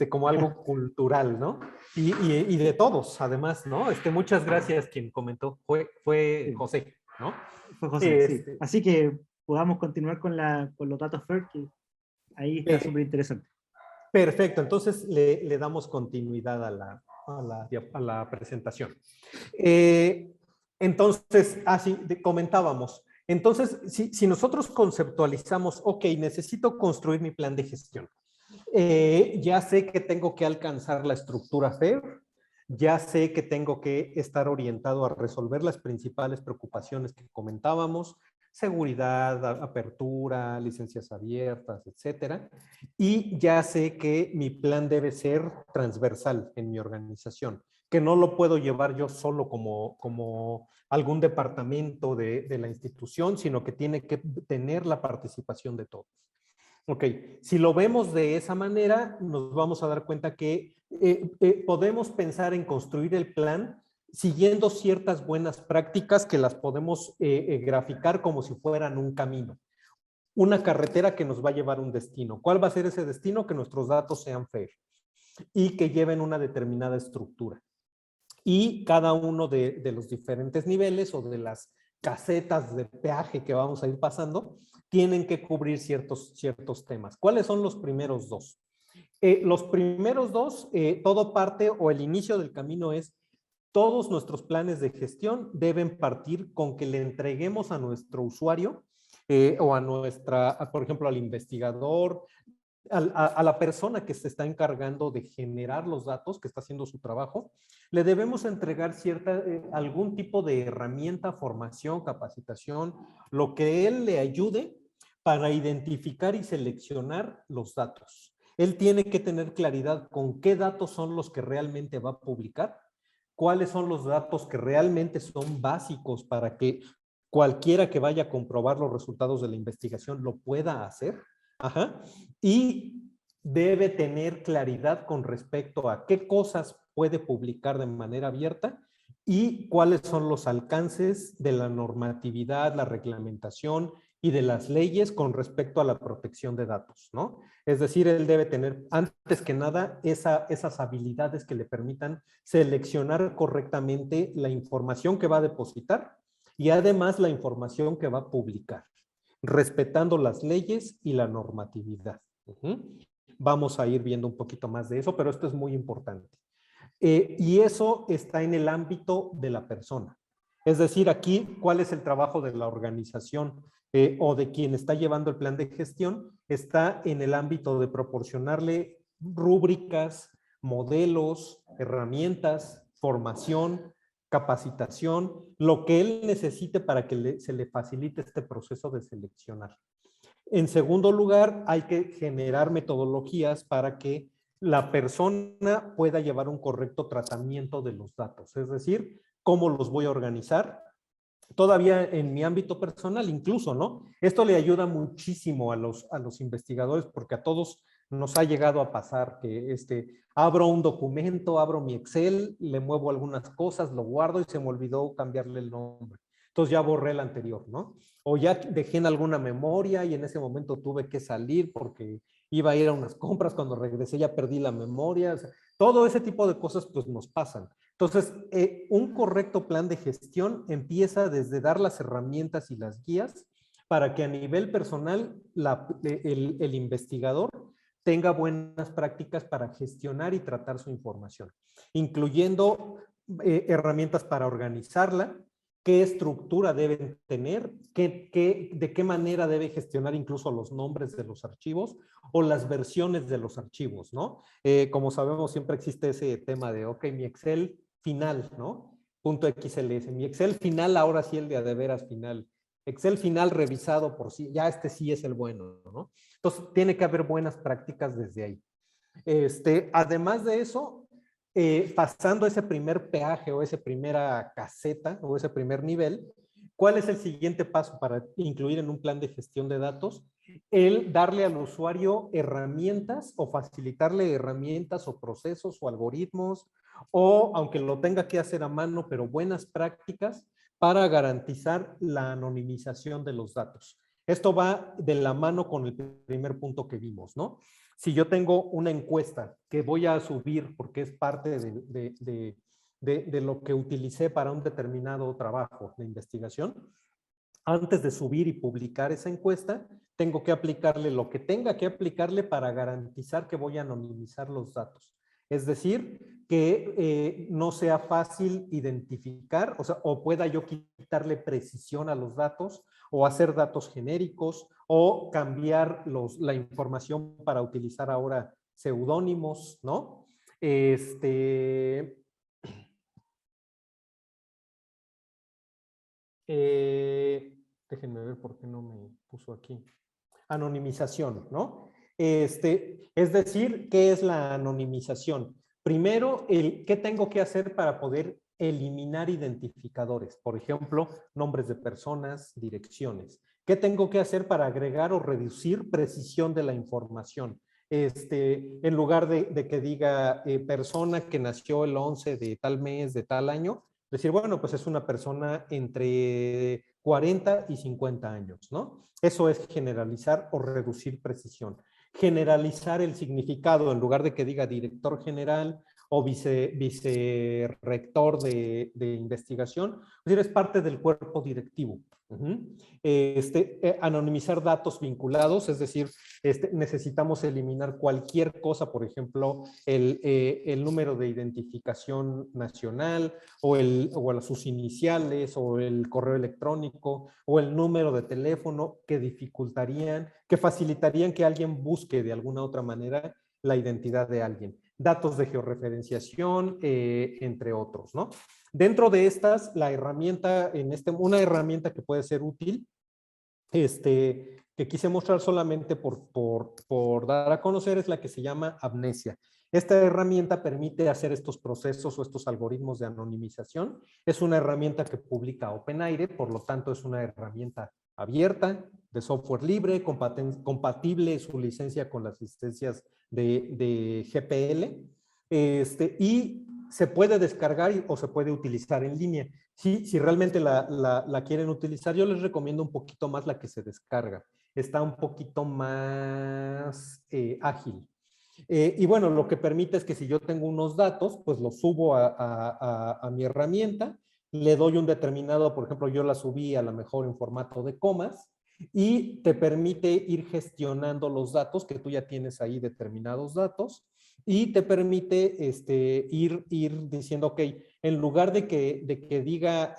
como algo cultural, ¿no? Y de todos, además, ¿no? Muchas gracias quien comentó. Fue José, ¿no? Fue José, sí. Así que podamos continuar con los datos FAIR, que ahí está súper interesante. Perfecto, entonces le damos continuidad a la presentación. Entonces, así comentábamos. Entonces, si nosotros conceptualizamos, ok, necesito construir mi plan de gestión. Ya sé que tengo que alcanzar la estructura FAIR, ya sé que tengo que estar orientado a resolver las principales preocupaciones que comentábamos, seguridad, apertura, licencias abiertas, etcétera. Y ya sé que mi plan debe ser transversal en mi organización, que no lo puedo llevar yo solo como algún departamento de la institución, sino que tiene que tener la participación de todos. Ok, si lo vemos de esa manera, nos vamos a dar cuenta que podemos pensar en construir el plan siguiendo ciertas buenas prácticas que las podemos graficar como si fueran un camino. Una carretera que nos va a llevar a un destino. ¿Cuál va a ser ese destino? Que nuestros datos sean FAIR y que lleven una determinada estructura. Y cada uno de los diferentes niveles o de las casetas de peaje que vamos a ir pasando tienen que cubrir ciertos temas. ¿Cuáles son los primeros dos? Los primeros dos, todo parte o el inicio del camino es todos nuestros planes de gestión deben partir con que le entreguemos a nuestro usuario o a por ejemplo, al investigador, a la persona que se está encargando de generar los datos, que está haciendo su trabajo, le debemos entregar algún tipo de herramienta, formación, capacitación, lo que él le ayude para identificar y seleccionar los datos. Él tiene que tener claridad con qué datos son los que realmente va a publicar, cuáles son los datos que realmente son básicos para que cualquiera que vaya a comprobar los resultados de la investigación lo pueda hacer. Ajá. Y debe tener claridad con respecto a qué cosas puede publicar de manera abierta y cuáles son los alcances de la normatividad, la reglamentación y de las leyes con respecto a la protección de datos, ¿no? Es decir, él debe tener, antes que nada, esas habilidades que le permitan seleccionar correctamente la información que va a depositar y además la información que va a publicar, respetando las leyes y la normatividad. Vamos a ir viendo un poquito más de eso, pero esto es muy importante. Y eso está en el ámbito de la persona. Es decir, aquí, ¿cuál es el trabajo de la organización o de quien está llevando el plan de gestión? Está en el ámbito de proporcionarle rúbricas, modelos, herramientas, formación, capacitación, lo que él necesite para que se le facilite este proceso de seleccionar. En segundo lugar, hay que generar metodologías para que la persona pueda llevar un correcto tratamiento de los datos, es decir, cómo los voy a organizar. Todavía en mi ámbito personal, incluso, ¿no? Esto le ayuda muchísimo a los investigadores porque a todos nos ha llegado a pasar que abro un documento, abro mi Excel, le muevo algunas cosas, lo guardo y se me olvidó cambiarle el nombre. Entonces ya borré el anterior, ¿no? O ya dejé en alguna memoria y en ese momento tuve que salir porque iba a ir a unas compras, cuando regresé ya perdí la memoria. O sea, todo ese tipo de cosas pues nos pasan. Entonces, un correcto plan de gestión empieza desde dar las herramientas y las guías para que a nivel personal el investigador tenga buenas prácticas para gestionar y tratar su información, incluyendo herramientas para organizarla, qué estructura deben tener, de qué manera debe gestionar incluso los nombres de los archivos o las versiones de los archivos, ¿no? Como sabemos, siempre existe ese tema de, ok, mi Excel final, ¿no? .xls. Mi Excel final, ahora sí el de veras final. Excel final revisado por sí, ya sí es el bueno, ¿no? Entonces, tiene que haber buenas prácticas desde ahí. Además de eso, pasando ese primer peaje o esa primera caseta o ese primer nivel, ¿cuál es el siguiente paso para incluir en un plan de gestión de datos? El darle al usuario herramientas o facilitarle herramientas o procesos o algoritmos o aunque lo tenga que hacer a mano, pero buenas prácticas para garantizar la anonimización de los datos. Esto va de la mano con el primer punto que vimos, ¿no? Si yo tengo una encuesta que voy a subir porque es parte de lo que utilicé para un determinado trabajo de investigación, antes de subir y publicar esa encuesta, tengo que aplicarle lo que tenga que aplicarle para garantizar que voy a anonimizar los datos. Es decir, que no sea fácil identificar, o sea, o pueda yo quitarle precisión a los datos, o hacer datos genéricos, o cambiar la información para utilizar ahora seudónimos, ¿no? Déjenme ver por qué no me puso aquí. Anonimización, ¿no? Es decir, ¿qué es la anonimización? Primero, ¿qué tengo que hacer para poder eliminar identificadores? Por ejemplo, nombres de personas, direcciones. ¿Qué tengo que hacer para agregar o reducir precisión de la información? En lugar de que diga persona que nació el 11 de tal mes, de tal año, decir, bueno, pues es una persona entre 40 y 50 años, ¿no? Eso es generalizar o reducir precisión. Generalizar el significado, en lugar de que diga director general o vicerrector de investigación, es decir, es parte del cuerpo directivo. Anonimizar datos vinculados, es decir, necesitamos eliminar cualquier cosa, por ejemplo, el número de identificación nacional o sus iniciales o el correo electrónico o el número de teléfono que dificultarían, que facilitarían que alguien busque de alguna otra manera la identidad de alguien. Datos de georreferenciación, entre otros, ¿no? Dentro de estas, la herramienta, una herramienta que puede ser útil, que quise mostrar solamente por dar a conocer, es la que se llama Amnesia. Esta herramienta permite hacer estos procesos o estos algoritmos de anonimización. Es una herramienta que publica OpenAIRE, por lo tanto es una herramienta abierta, de software libre, compatible su licencia con las licencias de GPL, y se puede descargar o se puede utilizar en línea. Si realmente la quieren utilizar, yo les recomiendo un poquito más la que se descarga. Está un poquito más ágil. Y bueno, lo que permite es que si yo tengo unos datos, pues los subo a mi herramienta, le doy un determinado, por ejemplo, yo la subí a lo mejor en formato de comas, y te permite ir gestionando los datos, que tú ya tienes ahí determinados datos, y te permite ir diciendo, ok, en lugar de que diga,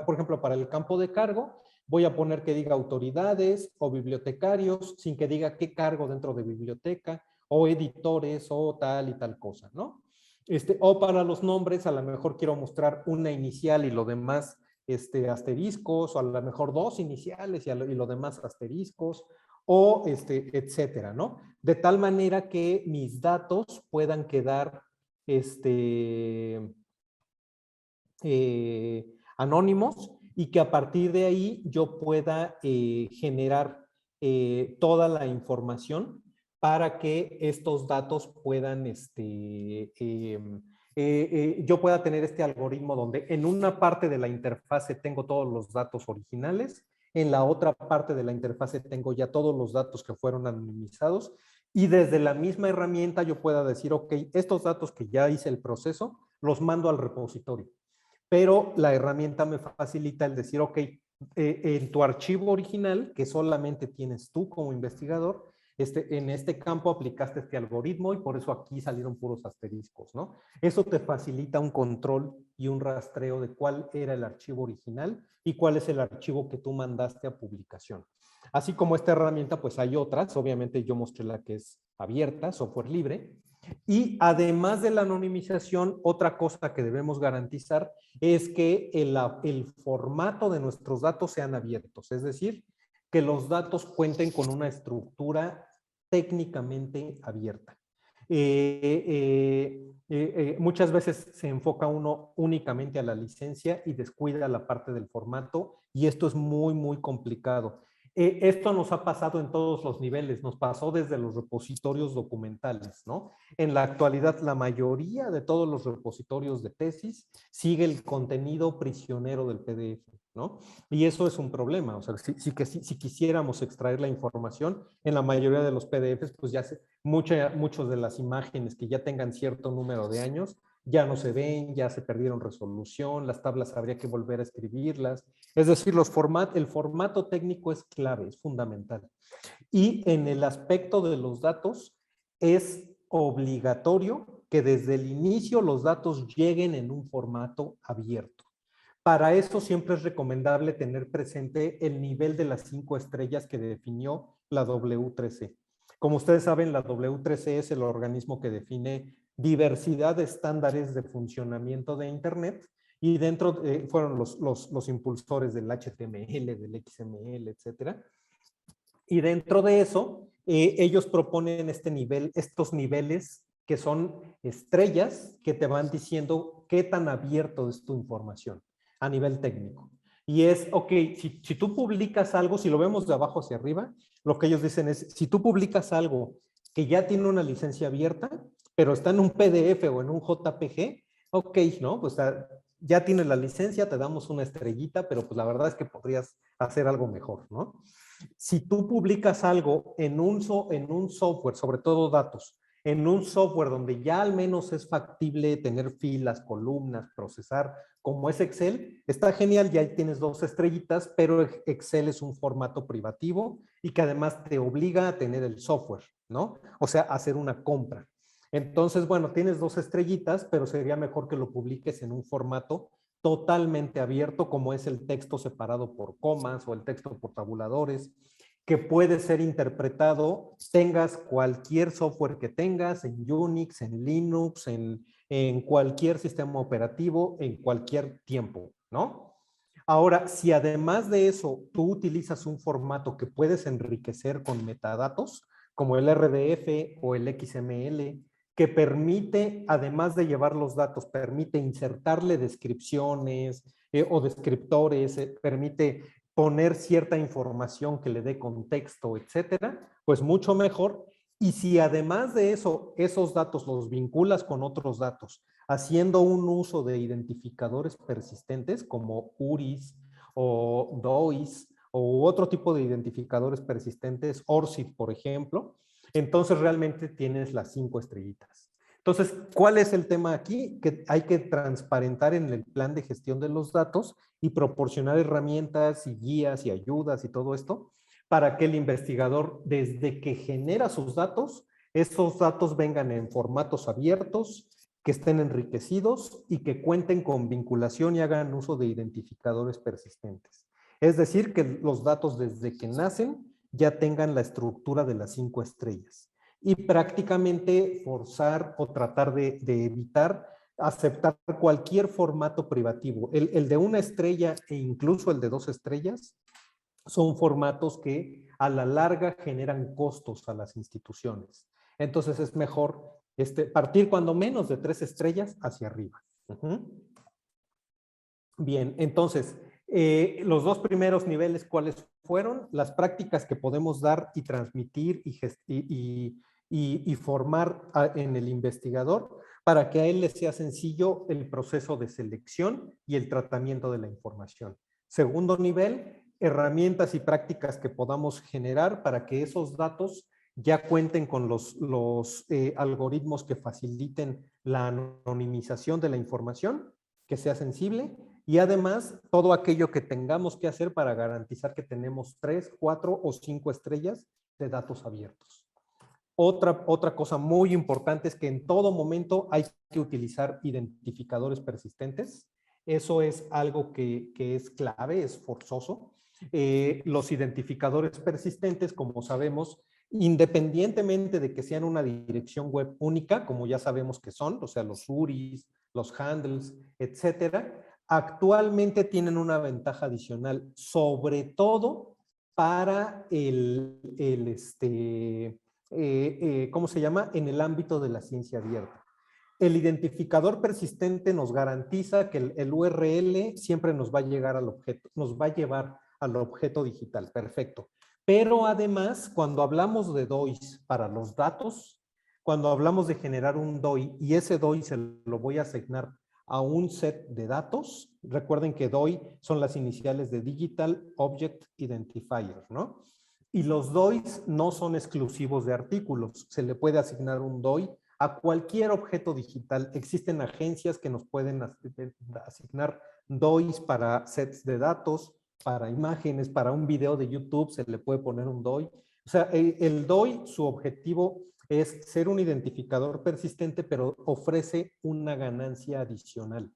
por ejemplo, para el campo de cargo, voy a poner que diga autoridades o bibliotecarios, sin que diga qué cargo dentro de biblioteca, o editores, o tal y tal cosa, ¿no? O para los nombres, a lo mejor quiero mostrar una inicial y lo demás asteriscos, o a lo mejor dos iniciales y lo demás asteriscos, o etcétera, ¿no? De tal manera que mis datos puedan quedar anónimos, y que a partir de ahí yo pueda generar toda la información para que estos datos puedan, yo pueda tener este algoritmo donde en una parte de la interfase tengo todos los datos originales, en la otra parte de la interfase tengo ya todos los datos que fueron anonimizados, y desde la misma herramienta yo pueda decir, ok, estos datos que ya hice el proceso, los mando al repositorio. Pero la herramienta me facilita el decir, ok, en tu archivo original, que solamente tienes tú como investigador, en este campo aplicaste este algoritmo y por eso aquí salieron puros asteriscos, ¿no? Eso te facilita un control y un rastreo de cuál era el archivo original y cuál es el archivo que tú mandaste a publicación. Así como esta herramienta, pues hay otras. Obviamente yo mostré la que es abierta, software libre. Y además de la anonimización, otra cosa que debemos garantizar es que el formato de nuestros datos sean abiertos, es decir, que los datos cuenten con una estructura técnicamente abierta. Muchas veces se enfoca uno únicamente a la licencia y descuida la parte del formato, y esto es muy, muy complicado. Esto nos ha pasado en todos los niveles, nos pasó desde los repositorios documentales, ¿no? En la actualidad, la mayoría de todos los repositorios de tesis sigue el contenido prisionero del PDF, ¿no? Y eso es un problema. O sea, si quisiéramos extraer la información, en la mayoría de los PDFs, pues ya muchas de las imágenes que ya tengan cierto número de años, ya no se ven, ya se perdieron resolución, las tablas habría que volver a escribirlas. Es decir, el formato técnico es clave, es fundamental. Y en el aspecto de los datos, es obligatorio que desde el inicio los datos lleguen en un formato abierto. Para eso siempre es recomendable tener presente el nivel de las 5 estrellas que definió la W3C. Como ustedes saben, la W3C es el organismo que define diversidad de estándares de funcionamiento de Internet, y dentro fueron los impulsores del HTML, del XML, etcétera. Y dentro de eso, ellos proponen estos niveles que son estrellas que te van diciendo qué tan abierto es tu información a nivel técnico. Y es, ok, si tú publicas algo, si lo vemos de abajo hacia arriba, lo que ellos dicen es, si tú publicas algo que ya tiene una licencia abierta, pero está en un PDF o en un JPG, ok, ¿no? Pues ya tienes la licencia, te damos una estrellita, pero pues la verdad es que podrías hacer algo mejor, ¿no? Si tú publicas algo en un software, sobre todo datos, en un software donde ya al menos es factible tener filas, columnas, procesar, como es Excel, está genial, ya tienes 2 estrellitas, pero Excel es un formato privativo y que además te obliga a tener el software, ¿no? O sea, hacer una compra. Entonces, bueno, tienes 2 estrellitas, pero sería mejor que lo publiques en un formato totalmente abierto, como es el texto separado por comas o el texto por tabuladores, que puede ser interpretado, tengas cualquier software que tengas, en Unix, en Linux, en cualquier sistema operativo, en cualquier tiempo, ¿no? Ahora, si además de eso tú utilizas un formato que puedes enriquecer con metadatos, como el RDF o el XML, que permite, además de llevar los datos, permite insertarle descripciones o descriptores, permite poner cierta información que le dé contexto, etcétera, pues mucho mejor. Y si además de eso, esos datos los vinculas con otros datos, haciendo un uso de identificadores persistentes como URIs o DOIs o otro tipo de identificadores persistentes, ORCID, por ejemplo, entonces realmente tienes las 5 estrellitas. Entonces, ¿cuál es el tema aquí? Que hay que transparentar en el plan de gestión de los datos y proporcionar herramientas y guías y ayudas y todo esto para que el investigador, desde que genera sus datos, esos datos vengan en formatos abiertos, que estén enriquecidos y que cuenten con vinculación y hagan uso de identificadores persistentes. Es decir, que los datos desde que nacen ya tengan la estructura de las 5 estrellas. Y prácticamente forzar o tratar de evitar aceptar cualquier formato privativo. El de 1 estrella e incluso el de 2 estrellas son formatos que a la larga generan costos a las instituciones. Entonces es mejor partir cuando menos de 3 estrellas hacia arriba. Bien, entonces, los 2 primeros niveles, ¿cuáles fueron? Las prácticas que podemos dar y transmitir y formar en el investigador para que a él le sea sencillo el proceso de selección y el tratamiento de la información. Segundo nivel, herramientas y prácticas que podamos generar para que esos datos ya cuenten con los algoritmos que faciliten la anonimización de la información, que sea sensible, y además todo aquello que tengamos que hacer para garantizar que tenemos 3, 4 o 5 estrellas de datos abiertos. Otra cosa muy importante es que en todo momento hay que utilizar identificadores persistentes. Eso es algo que es clave, es forzoso. Los identificadores persistentes, como sabemos, independientemente de que sean una dirección web única, como ya sabemos que son, o sea, los URIs, los handles, etcétera, actualmente tienen una ventaja adicional, sobre todo para ¿cómo se llama? En el ámbito de la ciencia abierta. El identificador persistente nos garantiza que el URL siempre nos va a llegar al objeto, nos va a llevar al objeto digital, perfecto. Pero además, cuando hablamos de DOIs para los datos, cuando hablamos de generar un DOI y ese DOI se lo voy a asignar a un set de datos, recuerden que DOI son las iniciales de Digital Object Identifier, ¿no? Y los DOIs no son exclusivos de artículos, se le puede asignar un DOI a cualquier objeto digital. Existen agencias que nos pueden asignar DOIs para sets de datos, para imágenes, para un video de YouTube se le puede poner un DOI. O sea, el DOI, su objetivo es ser un identificador persistente, pero ofrece una ganancia adicional.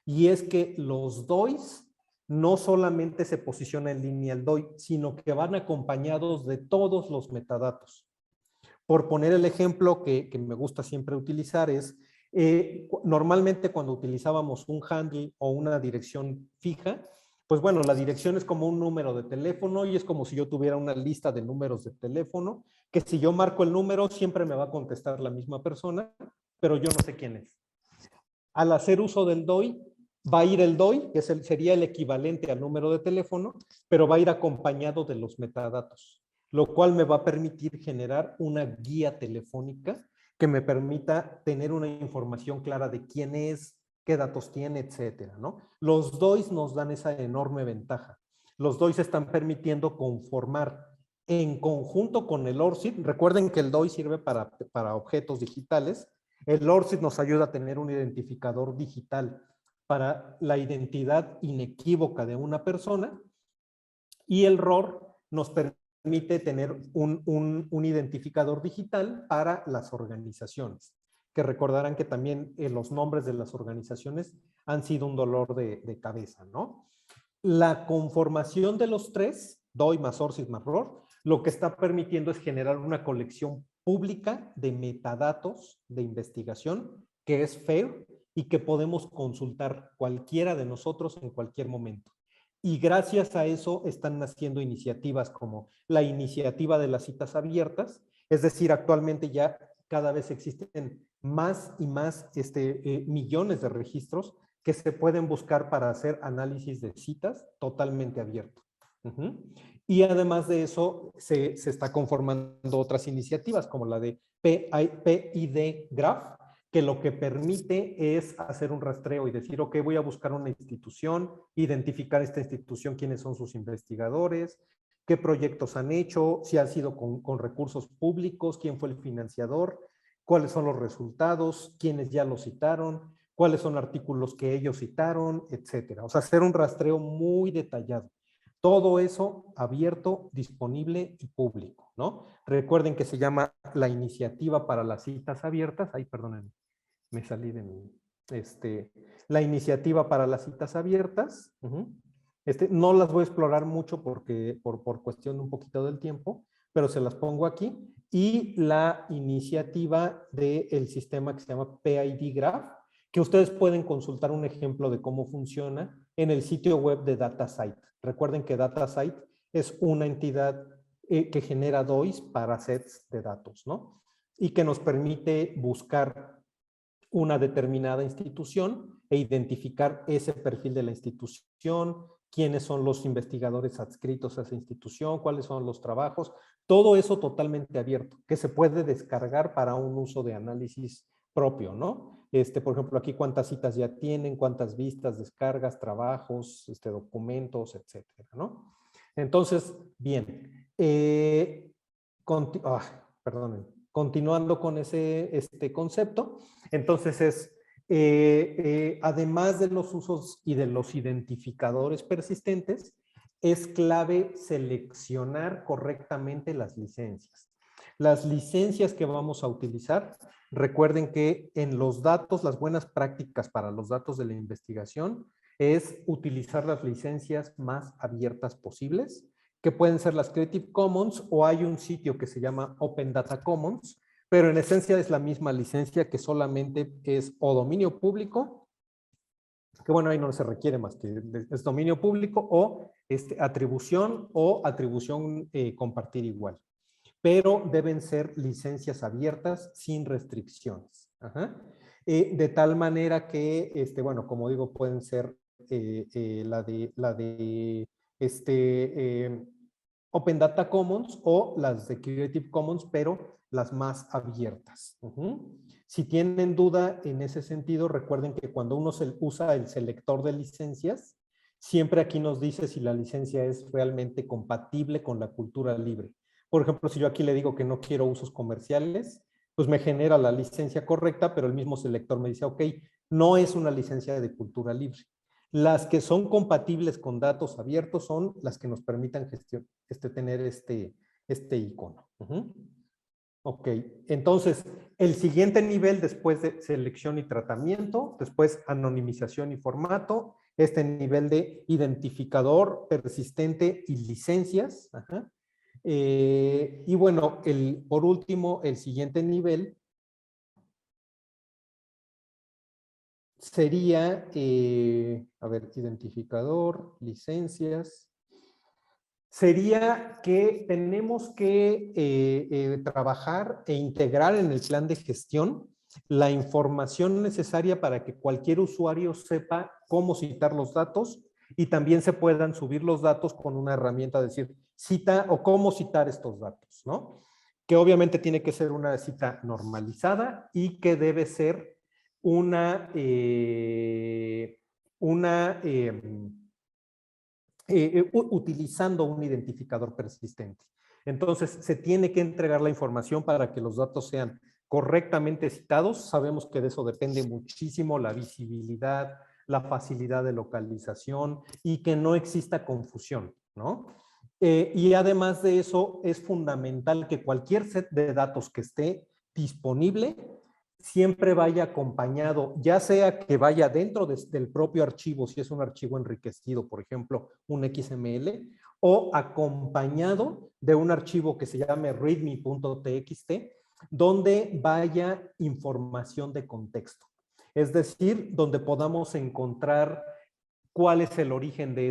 Y es que los DOIs no solamente se posiciona en línea el DOI, sino que van acompañados de todos los metadatos. Por poner el ejemplo que me gusta siempre utilizar es, normalmente cuando utilizábamos un handle o una dirección fija, pues bueno, la dirección es como un número de teléfono y es como si yo tuviera una lista de números de teléfono, que si yo marco el número siempre me va a contestar la misma persona, pero yo no sé quién es. Al hacer uso del DOI, va a ir el DOI, que sería el equivalente al número de teléfono, pero va a ir acompañado de los metadatos, lo cual me va a permitir generar una guía telefónica que me permita tener una información clara de quién es, qué datos tiene, etcétera, ¿no? Los DOIs nos dan esa enorme ventaja. Los DOIs están permitiendo conformar en conjunto con el ORCID. Recuerden que el DOI sirve para objetos digitales. El ORCID nos ayuda a tener un identificador digital para la identidad inequívoca de una persona y el ROR nos permite tener un identificador digital para las organizaciones, que recordarán que también los nombres de las organizaciones han sido un dolor de cabeza, ¿no? La conformación de los tres, DOI más ORCID más ROR, lo que está permitiendo es generar una colección pública de metadatos de investigación que es FAIR y que podemos consultar cualquiera de nosotros en cualquier momento. Y gracias a eso están naciendo iniciativas como la iniciativa de las citas abiertas, es decir, actualmente ya cada vez existen más y más millones de registros que se pueden buscar para hacer análisis de citas totalmente abierto. Y además de eso, se está conformando otras iniciativas como la de PID Graph, que lo que permite es hacer un rastreo y decir, ok, voy a buscar una institución, identificar esta institución, quiénes son sus investigadores, qué proyectos han hecho, si han sido con recursos públicos, quién fue el financiador, cuáles son los resultados, quiénes ya lo citaron, cuáles son artículos que ellos citaron, etcétera. O sea, hacer un rastreo muy detallado. Todo eso abierto, disponible y público, ¿no? Recuerden que se llama la Iniciativa para las Citas Abiertas. Ay, perdónenme, me salí de mi... la Iniciativa para las Citas Abiertas. No las voy a explorar mucho porque, por cuestión de un poquito del tiempo, pero se las pongo aquí. Y la iniciativa del sistema que se llama PID Graph, que ustedes pueden consultar un ejemplo de cómo funciona en el sitio web de DataCite. Recuerden que DataCite es una entidad que genera DOIs para sets de datos, ¿no? Y que nos permite buscar una determinada institución e identificar ese perfil de la institución, quiénes son los investigadores adscritos a esa institución, cuáles son los trabajos, todo eso totalmente abierto, que se puede descargar para un uso de análisis propio, ¿no? Por ejemplo, aquí cuántas citas ya tienen, cuántas vistas, descargas, trabajos, documentos, etcétera, ¿no? Entonces, bien, perdonen, continuando con ese concepto, entonces es, además de los usos y de los identificadores persistentes, es clave seleccionar correctamente las licencias. Las licencias que vamos a utilizar, recuerden que en los datos, las buenas prácticas para los datos de la investigación es utilizar las licencias más abiertas posibles, que pueden ser las Creative Commons, o hay un sitio que se llama Open Data Commons, pero en esencia es la misma licencia, que solamente es o dominio público, que bueno, ahí no se requiere más que es dominio público, o atribución compartir igual. Pero deben ser licencias abiertas sin restricciones. De tal manera que, bueno, como digo, pueden ser la de Open Data Commons o las de Creative Commons, pero las más abiertas. Si tienen duda en ese sentido, recuerden que cuando uno usa el selector de licencias, siempre aquí nos dice si la licencia es realmente compatible con la cultura libre. Por ejemplo, si yo aquí le digo que no quiero usos comerciales, pues me genera la licencia correcta, pero el mismo selector me dice, ok, no es una licencia de cultura libre. Las que son compatibles con datos abiertos son las que nos permitan tener este icono. Ok, entonces el siguiente nivel, después de selección y tratamiento, después anonimización y formato, este nivel de identificador persistente y licencias. Y bueno, por último, el siguiente nivel sería, a ver, identificador, licencias. Sería que tenemos que trabajar e integrar en el plan de gestión la información necesaria para que cualquier usuario sepa cómo citar los datos, y también se puedan subir los datos con una herramienta, decir, cita o cómo citar estos datos, ¿no? Que obviamente tiene que ser una cita normalizada y que debe ser utilizando un identificador persistente. Entonces, se tiene que entregar la información para que los datos sean correctamente citados. Sabemos que de eso depende muchísimo la visibilidad, la facilidad de localización y que no exista confusión, ¿no? Y además de eso, es fundamental que cualquier set de datos que esté disponible siempre vaya acompañado, ya sea que vaya dentro del propio archivo, si es un archivo enriquecido, por ejemplo, un XML, o acompañado de un archivo que se llame readme.txt, donde vaya información de contexto. Es decir, donde podamos encontrar cuál es el origen de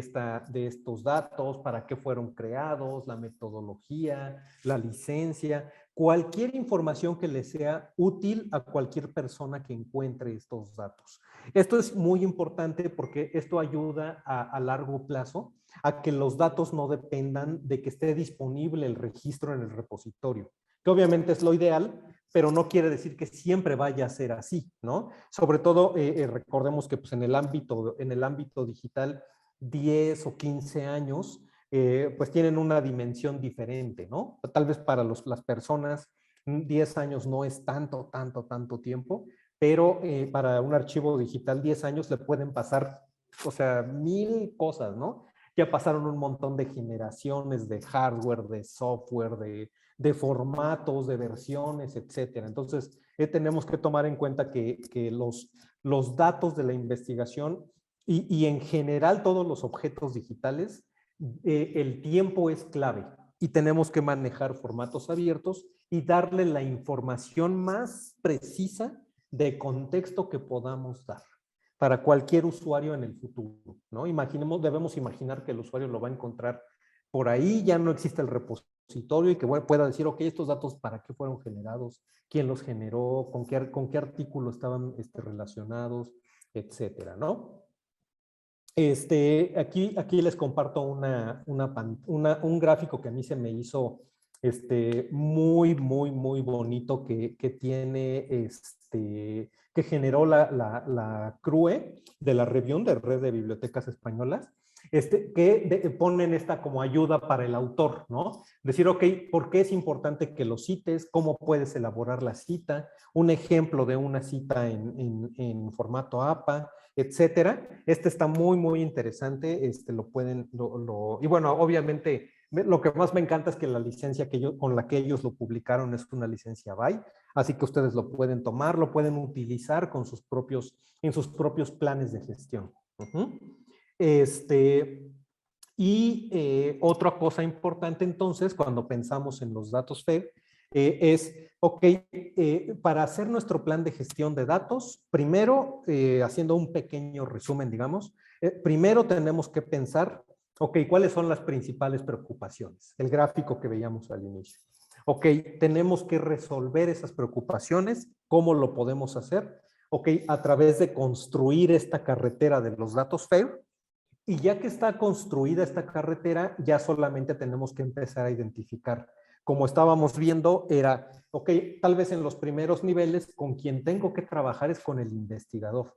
estos datos, para qué fueron creados, la metodología, la licencia, cualquier información que le sea útil a cualquier persona que encuentre estos datos. Esto es muy importante porque esto ayuda a largo plazo a que los datos no dependan de que esté disponible el registro en el repositorio, que obviamente es lo ideal, pero no quiere decir que siempre vaya a ser así, ¿no? Sobre todo, recordemos que pues, en el ámbito digital, 10 o 15 años, pues tienen una dimensión diferente, ¿no? Tal vez para las personas 10 años no es tanto tiempo, pero para un archivo digital 10 años le pueden pasar, o sea, 1000 cosas, ¿no? Ya pasaron un montón de generaciones de hardware, de software, de formatos, de versiones, etcétera. Entonces, tenemos que tomar en cuenta que los datos de la investigación y en general todos los objetos digitales, el tiempo es clave y tenemos que manejar formatos abiertos y darle la información más precisa de contexto que podamos dar para cualquier usuario en el futuro, ¿no? Debemos imaginar que el usuario lo va a encontrar por ahí, ya no existe el repositorio y que pueda decir, ok, estos datos para qué fueron generados, quién los generó, con qué artículo estaban relacionados, etcétera, ¿no? Aquí les comparto un gráfico que a mí se me hizo muy bonito que tiene, que generó la CRUE de la Revión de Red de Bibliotecas Españolas, que ponen esta como ayuda para el autor, ¿no? Decir, ok, ¿por qué es importante que lo cites? ¿Cómo puedes elaborar la cita? Un ejemplo de una cita en formato APA, etcétera. Está muy interesante, y bueno, obviamente, lo que más me encanta es que la licencia con la que ellos lo publicaron es una licencia BY, así que ustedes lo pueden tomar, lo pueden utilizar en sus propios planes de gestión. Otra cosa importante entonces, cuando pensamos en los datos FED, es, ok, para hacer nuestro plan de gestión de datos, primero, haciendo un pequeño resumen, digamos, primero tenemos que pensar, ok, ¿cuáles son las principales preocupaciones? El gráfico que veíamos al inicio. Ok, tenemos que resolver esas preocupaciones. ¿Cómo lo podemos hacer? Ok, a través de construir esta carretera de los datos FAIR. Y ya que está construida esta carretera, ya solamente tenemos que empezar a identificar. Como estábamos viendo, era, ok, tal vez en los primeros niveles, con quien tengo que trabajar es con el investigador.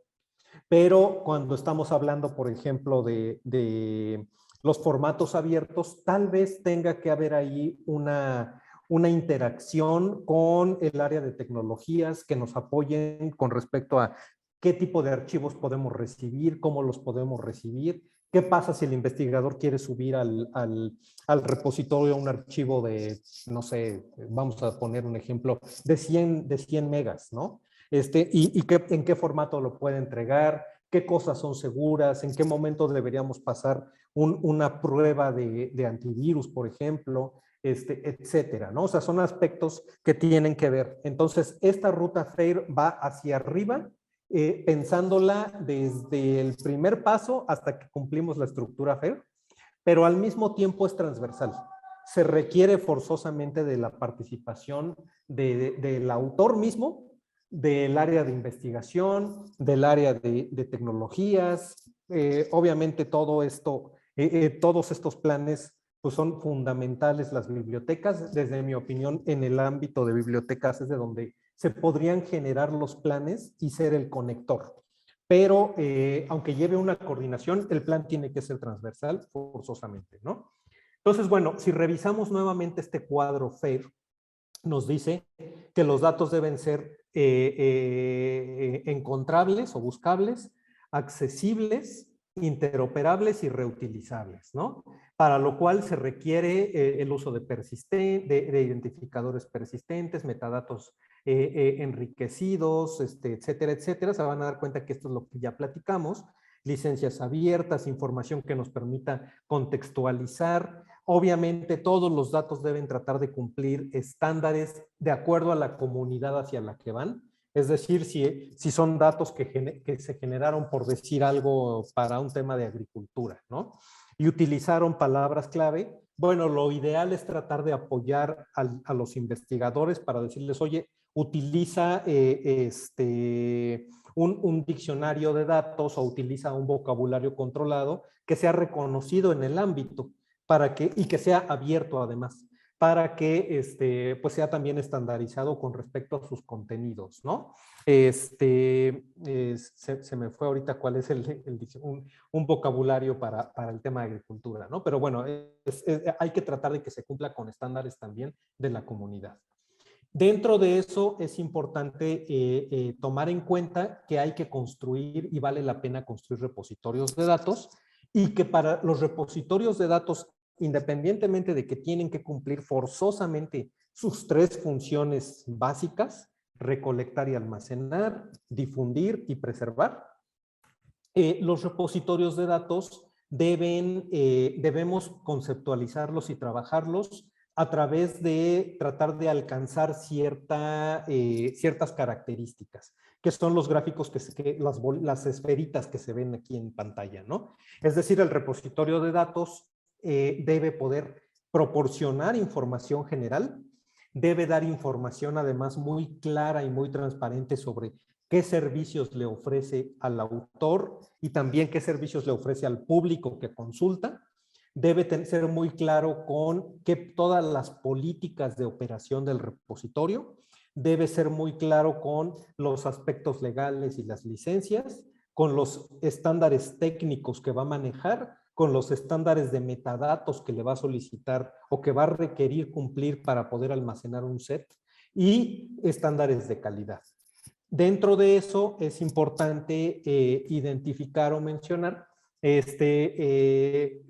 Pero cuando estamos hablando, por ejemplo, de los formatos abiertos, tal vez tenga que haber ahí una interacción con el área de tecnologías que nos apoyen con respecto a qué tipo de archivos podemos recibir, cómo los podemos recibir. ¿Qué pasa si el investigador quiere subir al repositorio un archivo de, no sé, vamos a poner un ejemplo, de 100 megas, ¿no? En qué formato lo puede entregar, qué cosas son seguras, en qué momento deberíamos pasar una prueba de antivirus, por ejemplo, etcétera, ¿no? O sea, son aspectos que tienen que ver. Entonces, esta ruta FAIR va hacia arriba, pensándola desde el primer paso hasta que cumplimos la estructura FAIR, pero al mismo tiempo es transversal. Se requiere forzosamente de la participación del autor mismo, del área de investigación, del área de tecnologías. Obviamente todo esto, todos estos planes pues son fundamentales. Las bibliotecas, desde mi opinión, en el ámbito de bibliotecas es de donde se podrían generar los planes y ser el conector. Pero aunque lleve una coordinación, el plan tiene que ser transversal forzosamente, ¿no? Entonces, bueno, si revisamos nuevamente este cuadro FAIR, nos dice que los datos deben ser encontrables o buscables, accesibles, interoperables y reutilizables, ¿no? Para lo cual se requiere el uso de identificadores persistentes, metadatos enriquecidos, etcétera, etcétera. Se van a dar cuenta que esto es lo que ya platicamos. Licencias abiertas, información que nos permita contextualizar. Obviamente todos los datos deben tratar de cumplir estándares de acuerdo a la comunidad hacia la que van. Es decir, si son datos que se generaron, por decir algo, para un tema de agricultura, ¿no? Y utilizaron palabras clave, Bueno, lo ideal es tratar de apoyar a los investigadores para decirles, oye, utiliza un diccionario de datos o utiliza un vocabulario controlado que sea reconocido en el ámbito y que sea abierto además, para que pues sea también estandarizado con respecto a sus contenidos, ¿no? Se me fue ahorita cuál es un vocabulario para el tema de agricultura, ¿no? Pero bueno, hay que tratar de que se cumpla con estándares también de la comunidad. Dentro de eso es importante tomar en cuenta que hay que construir y vale la pena construir repositorios de datos y que para los repositorios de datos, independientemente de que tienen que cumplir forzosamente sus 3 funciones básicas, recolectar y almacenar, difundir y preservar, los repositorios de datos debemos conceptualizarlos y trabajarlos a través de tratar de alcanzar ciertas características, que son los gráficos, las esferitas que se ven aquí en pantalla, ¿no? Es decir, el repositorio de datos debe poder proporcionar información general, debe dar información además muy clara y muy transparente sobre qué servicios le ofrece al autor y también qué servicios le ofrece al público que consulta. Debe ser muy claro con todas las políticas de operación del repositorio. Debe ser muy claro con los aspectos legales y las licencias, con los estándares técnicos que va a manejar, con los estándares de metadatos que le va a solicitar o que va a requerir cumplir para poder almacenar un set y estándares de calidad. Dentro de eso es importante identificar o mencionar,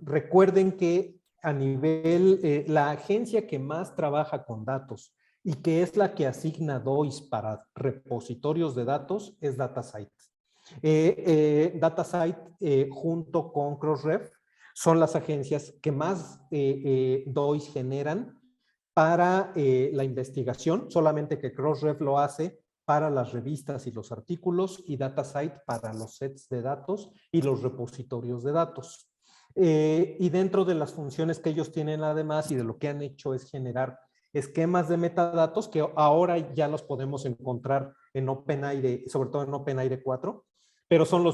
recuerden que a nivel, la agencia que más trabaja con datos y que es la que asigna DOIs para repositorios de datos es DataCite. DataCite junto con Crossref son las agencias que más DOIs generan para la investigación, solamente que Crossref lo hace para las revistas y los artículos y DataCite para los sets de datos y los repositorios de datos. Y dentro de las funciones que ellos tienen además y de lo que han hecho es generar esquemas de metadatos que ahora ya los podemos encontrar en OpenAIRE, sobre todo en OpenAIRE 4, pero son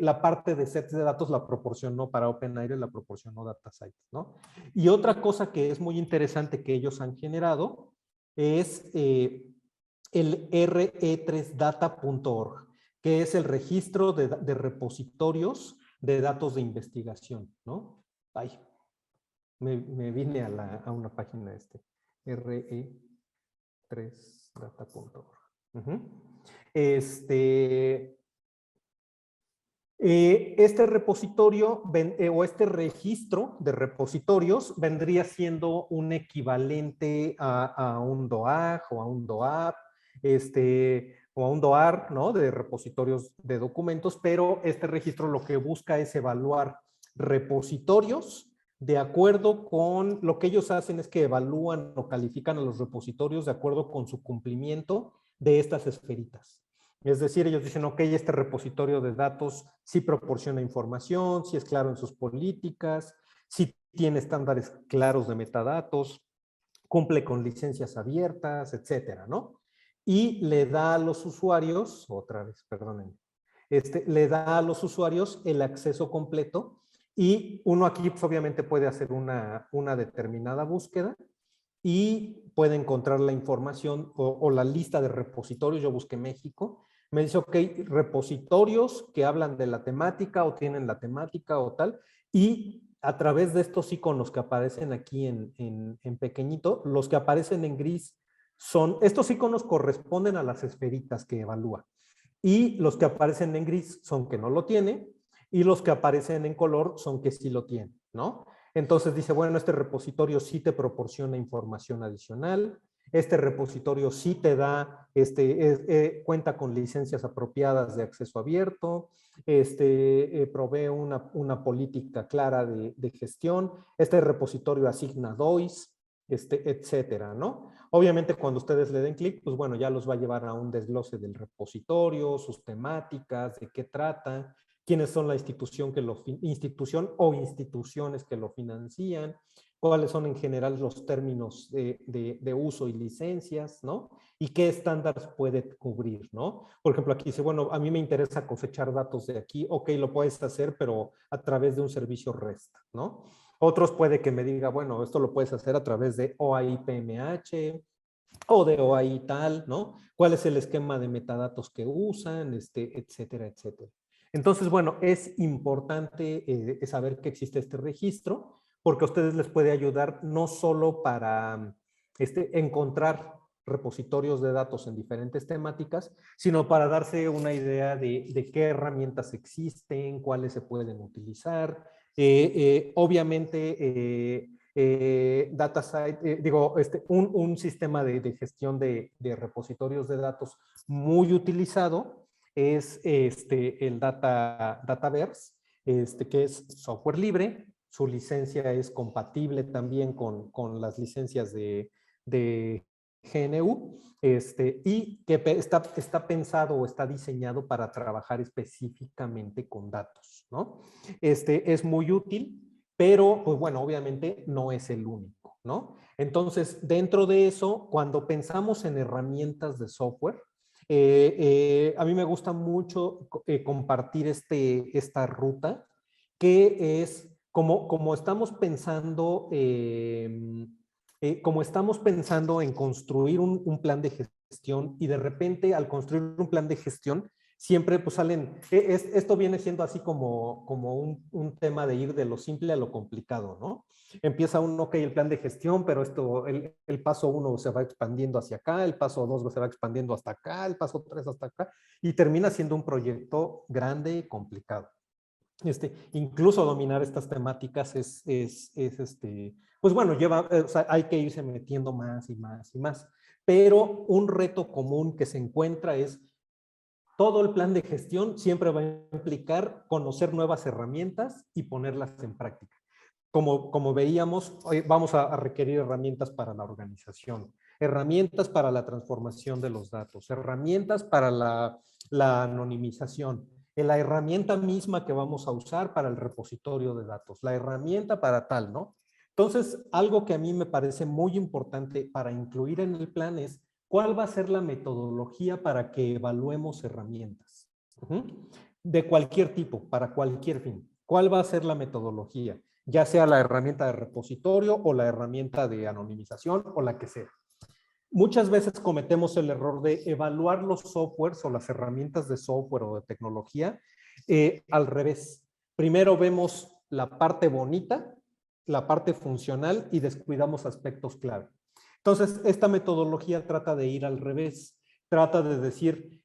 la parte de sets de datos la proporcionó para OpenAIRE, la proporcionó DataCite, ¿no? Y otra cosa que es muy interesante que ellos han generado es el re3data.org, que es el registro de repositorios de datos de investigación, ¿no? Ay, me vine a una página re3data.org. Este repositorio o este registro de repositorios vendría siendo un equivalente a un DOAG o a un DOAP, o a un DOAR, ¿no? De repositorios de documentos, pero este registro lo que busca es evaluar repositorios de acuerdo con lo que ellos hacen es que evalúan o califican a los repositorios de acuerdo con su cumplimiento de estas esferitas. Es decir, ellos dicen, ok, este repositorio de datos sí proporciona información, sí es claro en sus políticas, sí tiene estándares claros de metadatos, cumple con licencias abiertas, etcétera, ¿no? Y le da a los usuarios, otra vez, perdónenme, le da a los usuarios el acceso completo y uno aquí pues, obviamente puede hacer una determinada búsqueda y puede encontrar la información o la lista de repositorios. Yo busqué México, me dice, ok, repositorios que hablan de la temática o tienen la temática o tal, y a través de estos iconos que aparecen aquí en pequeñito, los que aparecen en gris estos iconos corresponden a las esferitas que evalúa, y los que aparecen en gris son que no lo tiene, y los que aparecen en color son que sí lo tiene, ¿no? Entonces dice, bueno, este repositorio sí te proporciona información adicional, este repositorio sí te da, cuenta con licencias apropiadas de acceso abierto, provee una política clara de gestión, este repositorio asigna DOIs, etcétera, ¿no? Obviamente cuando ustedes le den clic, pues bueno, ya los va a llevar a un desglose del repositorio, sus temáticas, de qué trata, quiénes son la institución o instituciones que lo financian, cuáles son en general los términos de uso y licencias, ¿no? Y qué estándares puede cubrir, ¿no? Por ejemplo, aquí dice, bueno, a mí me interesa cosechar datos de aquí, ok, lo puedes hacer, pero a través de un servicio REST, ¿no? Otros puede que me diga, bueno, esto lo puedes hacer a través de OAI PMH o de OAI tal, ¿no? ¿Cuál es el esquema de metadatos que usan, etcétera, etcétera? Entonces, bueno, es importante saber que existe este registro, porque a ustedes les puede ayudar no solo para encontrar repositorios de datos en diferentes temáticas, sino para darse una idea de qué herramientas existen, cuáles se pueden utilizar. Obviamente, DataSite, un sistema de gestión de repositorios de datos muy utilizado es el Dataverse, que es software libre. Su licencia es compatible también con las licencias de GNU, y que está pensado o está diseñado para trabajar específicamente con datos, ¿no? Es muy útil, pero pues bueno, obviamente no es el único, ¿no? Entonces, dentro de eso, cuando pensamos en herramientas de software, a mí me gusta mucho compartir esta ruta, que es como estamos pensando, en construir un plan de gestión, y de repente al construir un plan de gestión, siempre pues salen, esto viene siendo así como un tema de ir de lo simple a lo complicado, ¿no? Empieza ok, el plan de gestión, pero el paso 1 se va expandiendo hacia acá, el paso 2 se va expandiendo hasta acá, el paso 3 hasta acá, y termina siendo un proyecto grande y complicado. Incluso dominar estas temáticas pues bueno, o sea, hay que irse metiendo más y más y más. Pero un reto común que se encuentra es todo el plan de gestión siempre va a implicar conocer nuevas herramientas y ponerlas en práctica. Como veíamos, hoy vamos a requerir herramientas para la organización, herramientas para la transformación de los datos, herramientas para la anonimización, la herramienta misma que vamos a usar para el repositorio de datos, la herramienta para tal, ¿no? Entonces, algo que a mí me parece muy importante para incluir en el plan es cuál va a ser la metodología para que evaluemos herramientas. De cualquier tipo, para cualquier fin. ¿Cuál va a ser la metodología? Ya sea la herramienta de repositorio o la herramienta de anonimización o la que sea. Muchas veces cometemos el error de evaluar los softwares o las herramientas de software o de tecnología al revés. Primero vemos la parte bonita, la parte funcional, y descuidamos aspectos clave. Entonces, esta metodología trata de ir al revés. Trata de decir,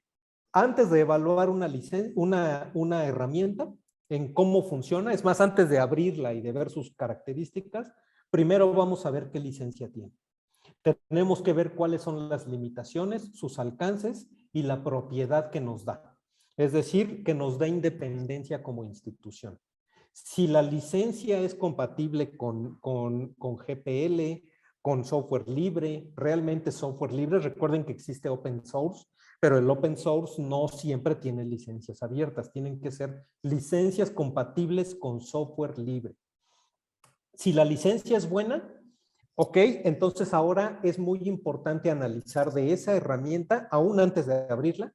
antes de evaluar una herramienta en cómo funciona, es más, antes de abrirla y de ver sus características, primero vamos a ver qué licencia tiene. Tenemos que ver cuáles son las limitaciones, sus alcances y la propiedad que nos da. Es decir, que nos da independencia como institución. Si la licencia es compatible con GPL, con software libre, realmente software libre, recuerden que existe open source, pero el open source no siempre tiene licencias abiertas, tienen que ser licencias compatibles con software libre. Si la licencia es buena, ok, entonces ahora es muy importante analizar de esa herramienta, aún antes de abrirla,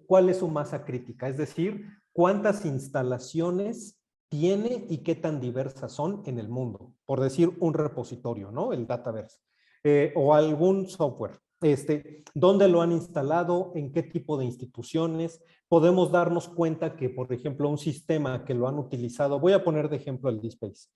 cuál es su masa crítica, es decir, cuántas instalaciones tiene y qué tan diversas son en el mundo. Por decir un repositorio, ¿no? El Dataverse. O algún software. ¿Dónde lo han instalado? ¿En qué tipo de instituciones? Podemos darnos cuenta que, por ejemplo, un sistema que lo han utilizado, voy a poner de ejemplo el DSpace.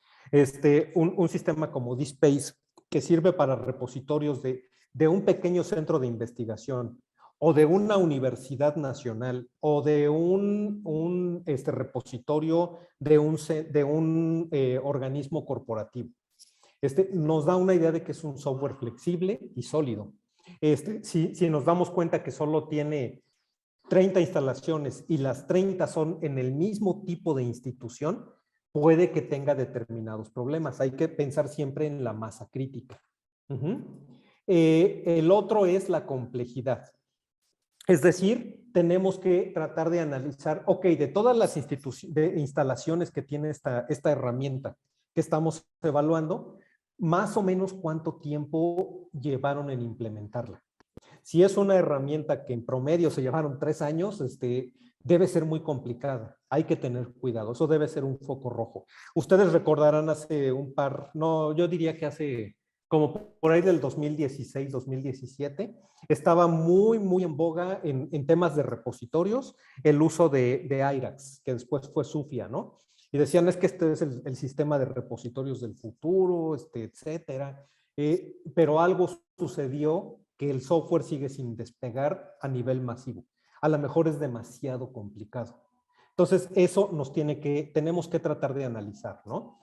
Un sistema como DSpace que sirve para repositorios de un pequeño centro de investigación o de una universidad nacional o de un repositorio de un organismo corporativo. Nos da una idea de que es un software flexible y sólido. Si nos damos cuenta que solo tiene 30 instalaciones y las 30 son en el mismo tipo de institución, puede que tenga determinados problemas. Hay que pensar siempre en la masa crítica. El otro es la complejidad. Es decir, tenemos que tratar de analizar, ok, de todas las instalaciones que tiene esta herramienta, que estamos evaluando, más o menos cuánto tiempo llevaron en implementarla. Si es una herramienta que en promedio se llevaron 3 años, debe ser muy complicada. Hay que tener cuidado. Eso debe ser un foco rojo. Ustedes recordarán hace yo diría que hace como por ahí del 2016, 2017, estaba muy, muy en boga en temas de repositorios el uso de IRAX, que después fue SUFIA, ¿no? Y decían, es que este es el sistema de repositorios del futuro, etcétera. Pero algo sucedió que el software sigue sin despegar a nivel masivo. A lo mejor es demasiado complicado. Entonces, eso tenemos que tratar de analizar, ¿no?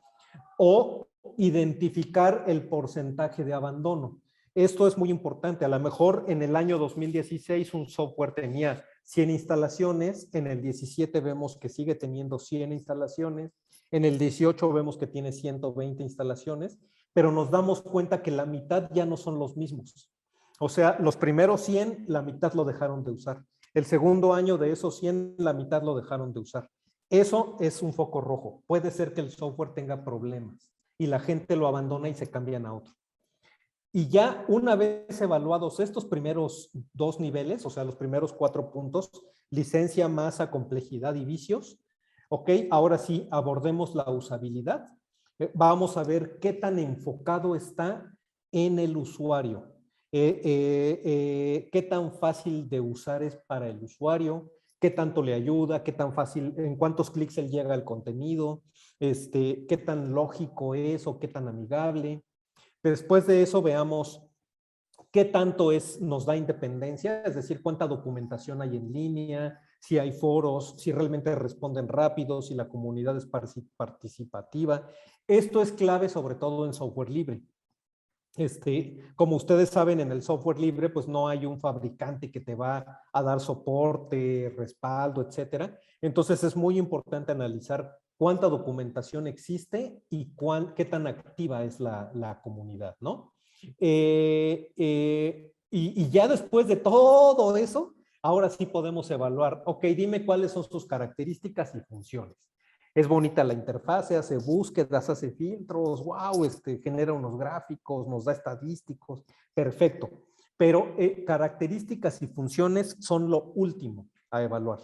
O identificar el porcentaje de abandono. Esto es muy importante. A lo mejor en el año 2016 un software tenía 100 instalaciones, en el 17 vemos que sigue teniendo 100 instalaciones, en el 18 vemos que tiene 120 instalaciones, pero nos damos cuenta que la mitad ya no son los mismos. O sea, los primeros 100, la mitad lo dejaron de usar. El segundo año de esos 100, la mitad lo dejaron de usar. Eso es un foco rojo. Puede ser que el software tenga problemas y la gente lo abandona y se cambian a otro. Y ya una vez evaluados estos primeros 2 niveles, o sea, los primeros 4 puntos, licencia, masa, complejidad y vicios, ok, ahora sí abordemos la usabilidad. Vamos a ver qué tan enfocado está en el usuario. Qué tan fácil de usar es para el usuario, qué tanto le ayuda, qué tan fácil, en cuántos clics él llega al contenido, qué tan lógico es o qué tan amigable. Después de eso veamos qué tanto nos da independencia, es decir, cuánta documentación hay en línea, si hay foros, si realmente responden rápido, si la comunidad es participativa. Esto es clave sobre todo en software libre. Como ustedes saben, en el software libre, pues no hay un fabricante que te va a dar soporte, respaldo, etcétera. Entonces es muy importante analizar cuánta documentación existe y qué tan activa es la comunidad, ¿no? Y ya después de todo eso, ahora sí podemos evaluar, ok, dime cuáles son sus características y funciones. Es bonita la interfase, hace búsquedas, hace filtros, wow, genera unos gráficos, nos da estadísticos, perfecto. Pero características y funciones son lo último a evaluar.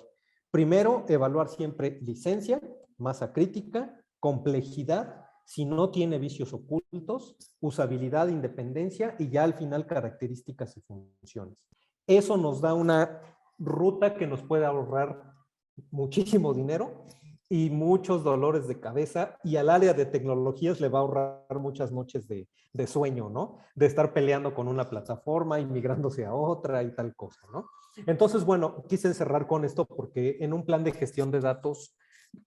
Primero, evaluar siempre licencia, masa crítica, complejidad, si no tiene vicios ocultos, usabilidad, independencia y ya al final características y funciones. Eso nos da una ruta que nos puede ahorrar muchísimo dinero y muchos dolores de cabeza, y al área de tecnologías le va a ahorrar muchas noches de sueño, ¿no? De estar peleando con una plataforma y migrándose a otra y tal cosa, ¿no? Entonces, bueno, quise cerrar con esto porque en un plan de gestión de datos,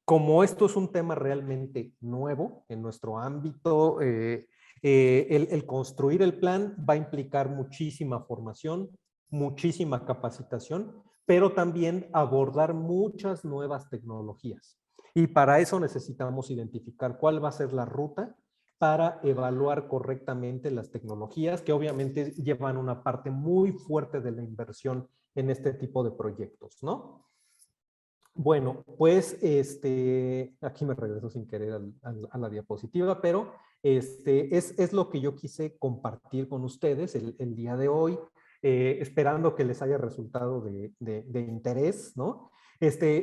como esto es un tema realmente nuevo en nuestro ámbito, el construir el plan va a implicar muchísima formación, muchísima capacitación, pero también abordar muchas nuevas tecnologías. Y para eso necesitamos identificar cuál va a ser la ruta para evaluar correctamente las tecnologías que obviamente llevan una parte muy fuerte de la inversión en este tipo de proyectos, ¿no? Bueno, pues aquí me regreso sin querer a la diapositiva, pero es lo que yo quise compartir con ustedes el día de hoy, esperando que les haya resultado de interés, ¿no?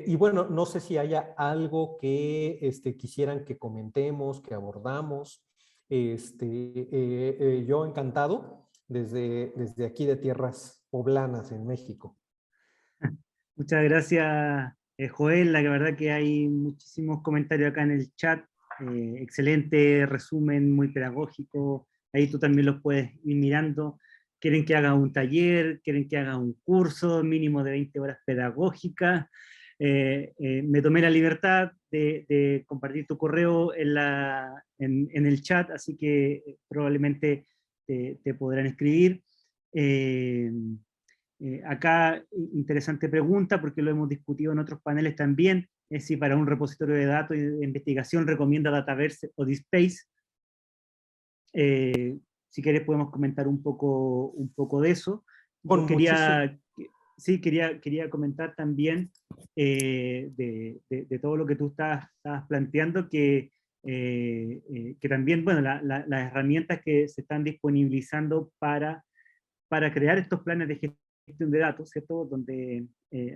Y bueno, no sé si haya algo que quisieran que comentemos, que abordamos. Yo encantado desde aquí de tierras poblanas en México. Muchas gracias, Joel. La verdad que hay muchísimos comentarios acá en el chat. Excelente resumen, muy pedagógico. Ahí tú también los puedes ir mirando. Quieren que haga un taller, quieren que haga un curso mínimo de 20 horas pedagógicas. Me tomé la libertad de compartir tu correo en el chat, así que probablemente te podrán escribir. Acá, interesante pregunta, porque lo hemos discutido en otros paneles también, es si para un repositorio de datos y de investigación recomienda Dataverse o DSpace. Si quieres podemos comentar un poco de eso. Yo quería comentar también de todo lo que tú estabas planteando, que que también, bueno, las herramientas que se están disponibilizando para crear estos planes de gestión de datos, ¿cierto? Donde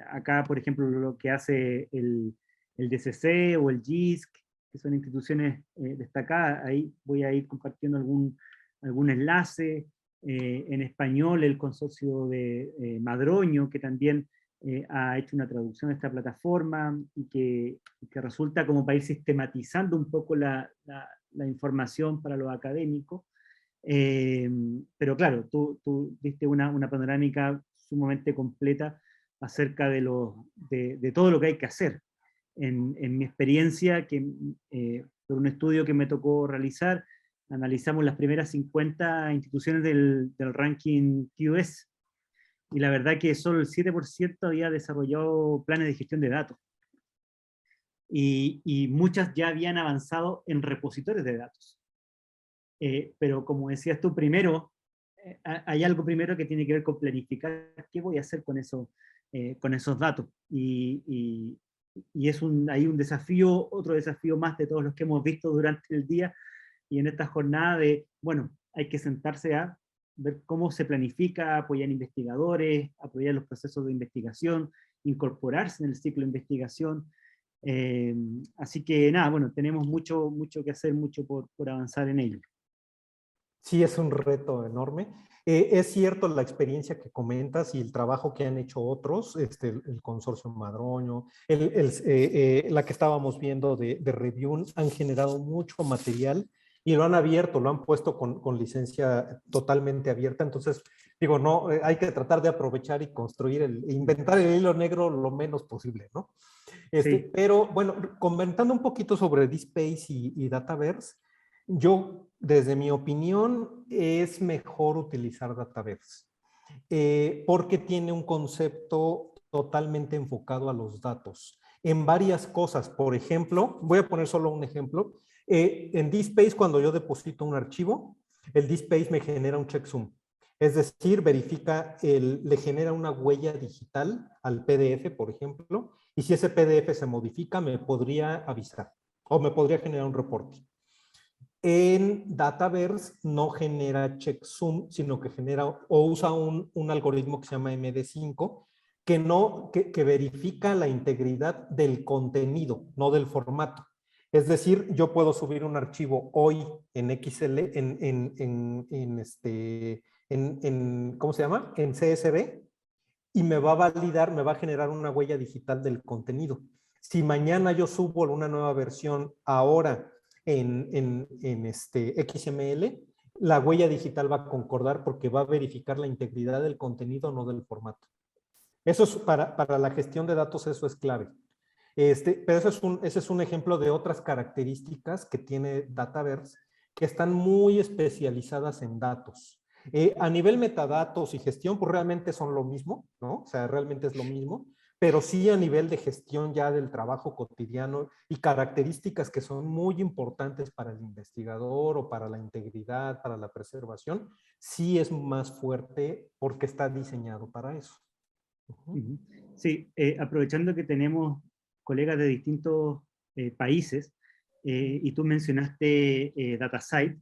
acá, por ejemplo, lo que hace el DCC o el GISC, que son instituciones destacadas, ahí voy a ir compartiendo algún enlace. En español, el consorcio de Madroño, que también ha hecho una traducción de esta plataforma y que resulta como para ir sistematizando un poco la información para los académicos. Pero claro, tú diste una panorámica sumamente completa acerca de todo lo que hay que hacer. En mi experiencia, por un estudio que me tocó realizar, analizamos las primeras 50 instituciones del ranking QS, y la verdad que solo el 7% había desarrollado planes de gestión de datos. Y muchas ya habían avanzado en repositorios de datos. Pero como decías tú, primero, hay algo primero que tiene que ver con planificar qué voy a hacer con esos datos. Y es hay un desafío, otro desafío más de todos los que hemos visto durante el día y en esta jornada de, bueno, hay que sentarse a ver cómo se planifica, apoyar investigadores, apoyar los procesos de investigación, incorporarse en el ciclo de investigación. Así que nada, bueno, tenemos mucho que hacer, mucho por avanzar en ello. Sí, es un reto enorme. Es cierto la experiencia que comentas y el trabajo que han hecho otros, el consorcio Madroño, la que estábamos viendo de Review, han generado mucho material y lo han abierto, lo han puesto con licencia totalmente abierta. Entonces, digo, no, hay que tratar de aprovechar y construir, inventar el hilo negro lo menos posible, ¿no? Sí. Pero bueno, comentando un poquito sobre DSpace y Dataverse, yo, desde mi opinión, es mejor utilizar Dataverse porque tiene un concepto totalmente enfocado a los datos en varias cosas. Por ejemplo, voy a poner solo un ejemplo. En DSpace, cuando yo deposito un archivo, el DSpace me genera un checksum. Es decir, le genera una huella digital al PDF, por ejemplo, y si ese PDF se modifica, me podría avisar o me podría generar un reporte. En Dataverse no genera checksum, sino que genera o usa un algoritmo que se llama MD5 que verifica la integridad del contenido, no del formato. Es decir, yo puedo subir un archivo hoy en XL, ¿cómo se llama? En CSV, y me va a validar, me va a generar una huella digital del contenido. Si mañana yo subo una nueva versión ahora en XML, la huella digital va a concordar porque va a verificar la integridad del contenido, no del formato. Eso es para la gestión de datos, eso es clave. Pero ese es un ejemplo de otras características que tiene Dataverse que están muy especializadas en datos. A nivel metadatos y gestión, pues realmente son lo mismo, ¿no? O sea, realmente es lo mismo, pero sí a nivel de gestión ya del trabajo cotidiano y características que son muy importantes para el investigador o para la integridad, para la preservación, sí es más fuerte porque está diseñado para eso. Sí, aprovechando que tenemos colegas de distintos países, y tú mencionaste DataSite,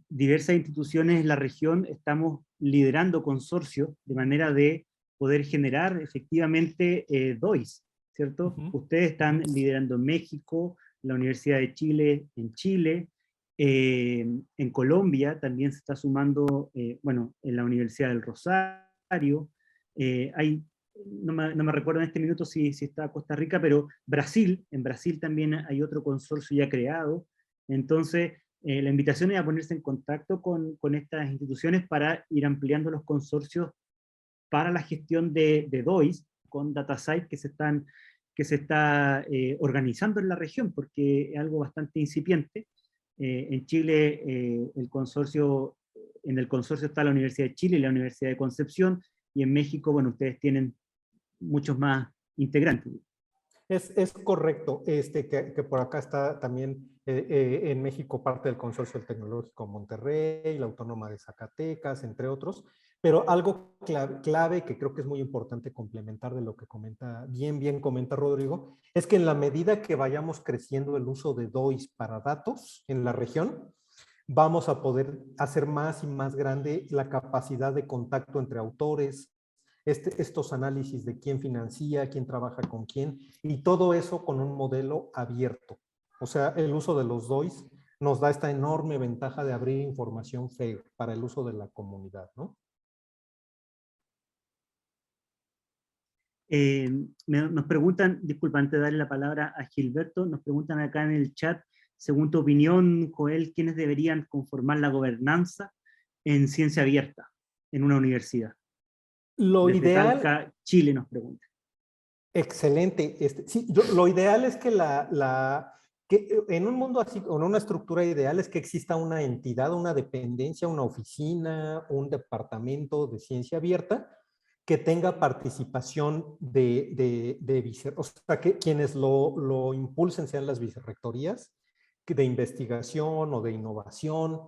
diversas instituciones en la región estamos liderando consorcios de manera de poder generar efectivamente DOIs, ¿cierto? Ustedes están liderando en México, la Universidad de Chile en Chile, en Colombia también se está sumando, bueno, en la Universidad del Rosario, no me recuerdo en este minuto si está Costa Rica, pero en Brasil también hay otro consorcio ya creado. Entonces, la invitación es a ponerse en contacto con estas instituciones para ir ampliando los consorcios para la gestión de DOIs con DataSite que se está organizando en la región, porque es algo bastante incipiente. En Chile, en el consorcio está la Universidad de Chile y la Universidad de Concepción, y en México, bueno, ustedes tienen muchos más integrantes. Es correcto, que por acá está también en México parte del Consorcio del Tecnológico Monterrey, la Autónoma de Zacatecas, entre otros, Pero algo clave que creo que es muy importante complementar de lo que comenta, bien comenta Rodrigo, es que en la medida que vayamos creciendo el uso de DOIs para datos en la región, vamos a poder hacer más y más grande la capacidad de contacto entre autores, estos análisis de quién financia, quién trabaja con quién, y todo eso con un modelo abierto. O sea, el uso de los DOIs nos da esta enorme ventaja de abrir información FAIR para el uso de la comunidad, ¿no? Nos preguntan, disculpa, antes de darle la palabra a Gilberto, nos preguntan acá en el chat, según tu opinión, Joel, ¿quiénes deberían conformar la gobernanza en ciencia abierta en una universidad? Lo Desde ideal, Talca, Chile, nos pregunta. excelente. Sí, lo ideal es que que en un mundo así, con una estructura ideal, es que exista una entidad, una dependencia, una oficina, un departamento de ciencia abierta que tenga participación o sea, que quienes lo impulsen sean las vicerrectorías de investigación o de innovación.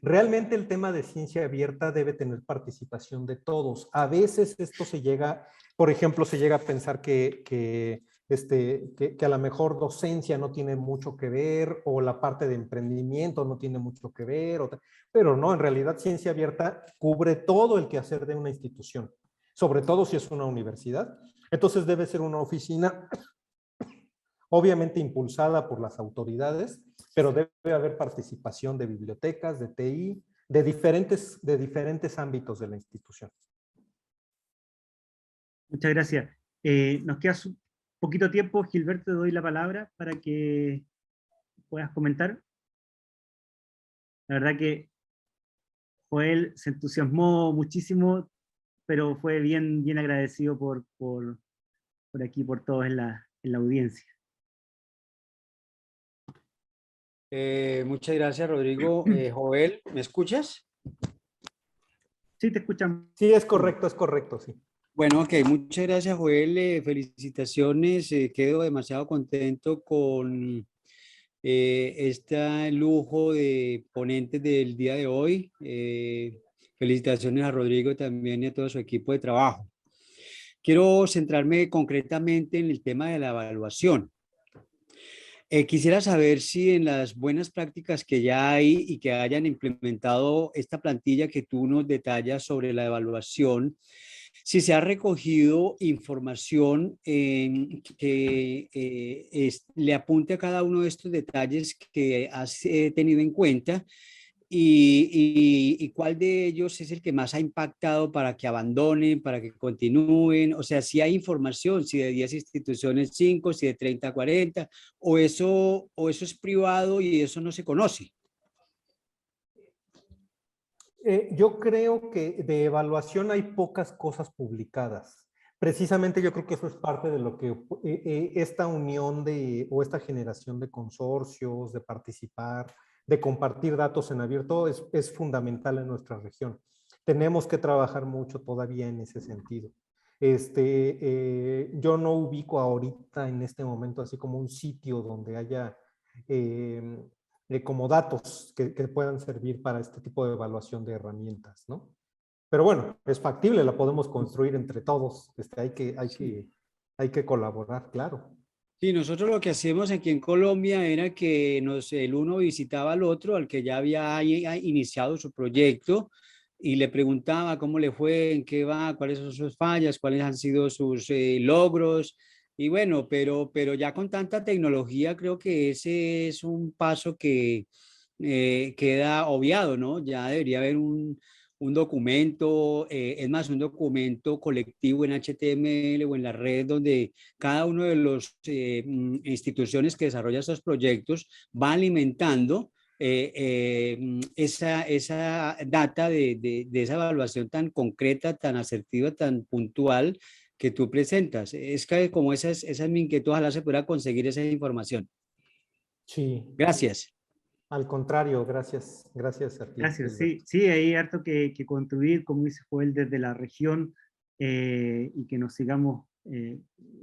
Realmente el tema de ciencia abierta debe tener participación de todos. A veces esto se llega, por ejemplo, se llega a pensar que a lo mejor docencia no tiene mucho que ver o la parte de emprendimiento no tiene mucho que ver, pero no, en realidad ciencia abierta cubre todo el quehacer de una institución, sobre todo si es una universidad. Entonces debe ser una oficina obviamente impulsada por las autoridades, pero debe haber participación de bibliotecas, de TI, de diferentes ámbitos de la institución. Muchas gracias. Nos queda poquito tiempo, Gilberto, te doy la palabra para que puedas comentar. La verdad que Joel se entusiasmó muchísimo, pero fue bien agradecido por aquí, por todos en la audiencia. Muchas gracias, Rodrigo. Joel, ¿me escuchas? Sí, te escuchamos. Sí, es correcto, sí. Bueno, ok, muchas gracias, Joel. Felicitaciones. Quedo demasiado contento con este lujo de ponentes del día de hoy. Felicitaciones a Rodrigo también y a todo su equipo de trabajo. Quiero centrarme concretamente en el tema de la evaluación. Quisiera saber si en las buenas prácticas que ya hay y que hayan implementado esta plantilla que tú nos detallas sobre la evaluación, si se ha recogido información que le apunte a cada uno de estos detalles que has tenido en cuenta y cuál de ellos es el que más ha impactado para que abandonen, para que continúen. O sea, si hay información, si de 10 instituciones 5, si de 30 40, o eso es privado y eso no se conoce. Yo creo que de evaluación hay pocas cosas publicadas. Precisamente yo creo que eso es parte de lo que esta unión o esta generación de consorcios, de participar, de compartir datos en abierto es fundamental en nuestra región. Tenemos que trabajar mucho todavía en ese sentido. Yo no ubico ahorita en este momento así como un sitio donde haya como datos que puedan servir para este tipo de evaluación de herramientas, ¿no? Pero bueno, es factible, la podemos construir entre todos. Hay que colaborar, claro. Sí, nosotros lo que hacemos aquí en Colombia era que el uno visitaba al otro, al que ya había iniciado su proyecto, y le preguntaba cómo le fue, en qué va, cuáles son sus fallas, cuáles han sido sus logros. Y bueno, pero ya con tanta tecnología creo que ese es un paso que queda obviado, ¿no? Ya debería haber un documento, es más, un documento colectivo en HTML o en la red donde cada uno de las instituciones que desarrolla estos proyectos va alimentando esa data de esa evaluación tan concreta, tan asertiva, tan puntual que tú presentas. Es que como esa es mi inquietud, ojalá se pueda conseguir esa información. Sí. Gracias. Al contrario, gracias a ti, Gracias, Gilberto. sí, hay harto que construir, como dice Joel, desde la región y que nos sigamos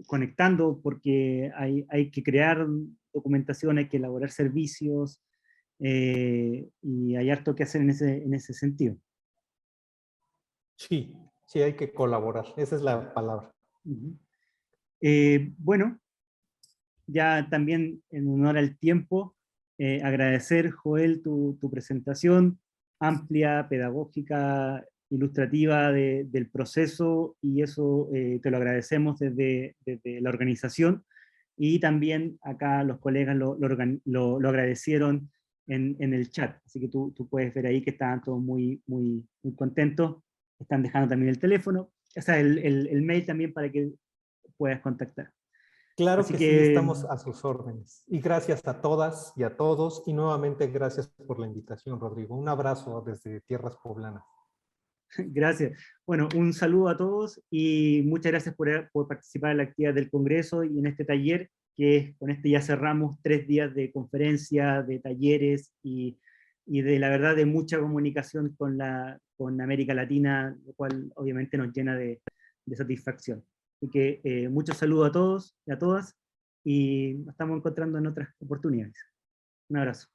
conectando porque hay que crear documentación, hay que elaborar servicios y hay harto que hacer en ese sentido. Sí, sí hay que colaborar, esa es la palabra. Ujú. Bueno, ya también en honor al tiempo, agradecer, Joel, tu presentación amplia, pedagógica, ilustrativa del proceso, y eso te lo agradecemos desde la organización, y también acá los colegas lo agradecieron en el chat, así que tú puedes ver ahí que estaban todos muy contentos, están dejando también el teléfono, o sea, el mail también para que puedas contactar. Claro Así que sí, que estamos a sus órdenes. Y gracias a todas y a todos. Y nuevamente gracias por la invitación, Rodrigo. Un abrazo desde Tierras Poblanas. gracias. Bueno, un saludo a todos y muchas gracias por participar en la actividad del Congreso y en este taller, que con este ya cerramos 3 días de conferencia, de talleres y de la verdad de mucha comunicación con América Latina, lo cual obviamente nos llena de satisfacción. Así que muchos saludos a todos y a todas, y nos estamos encontrando en otras oportunidades. Un abrazo.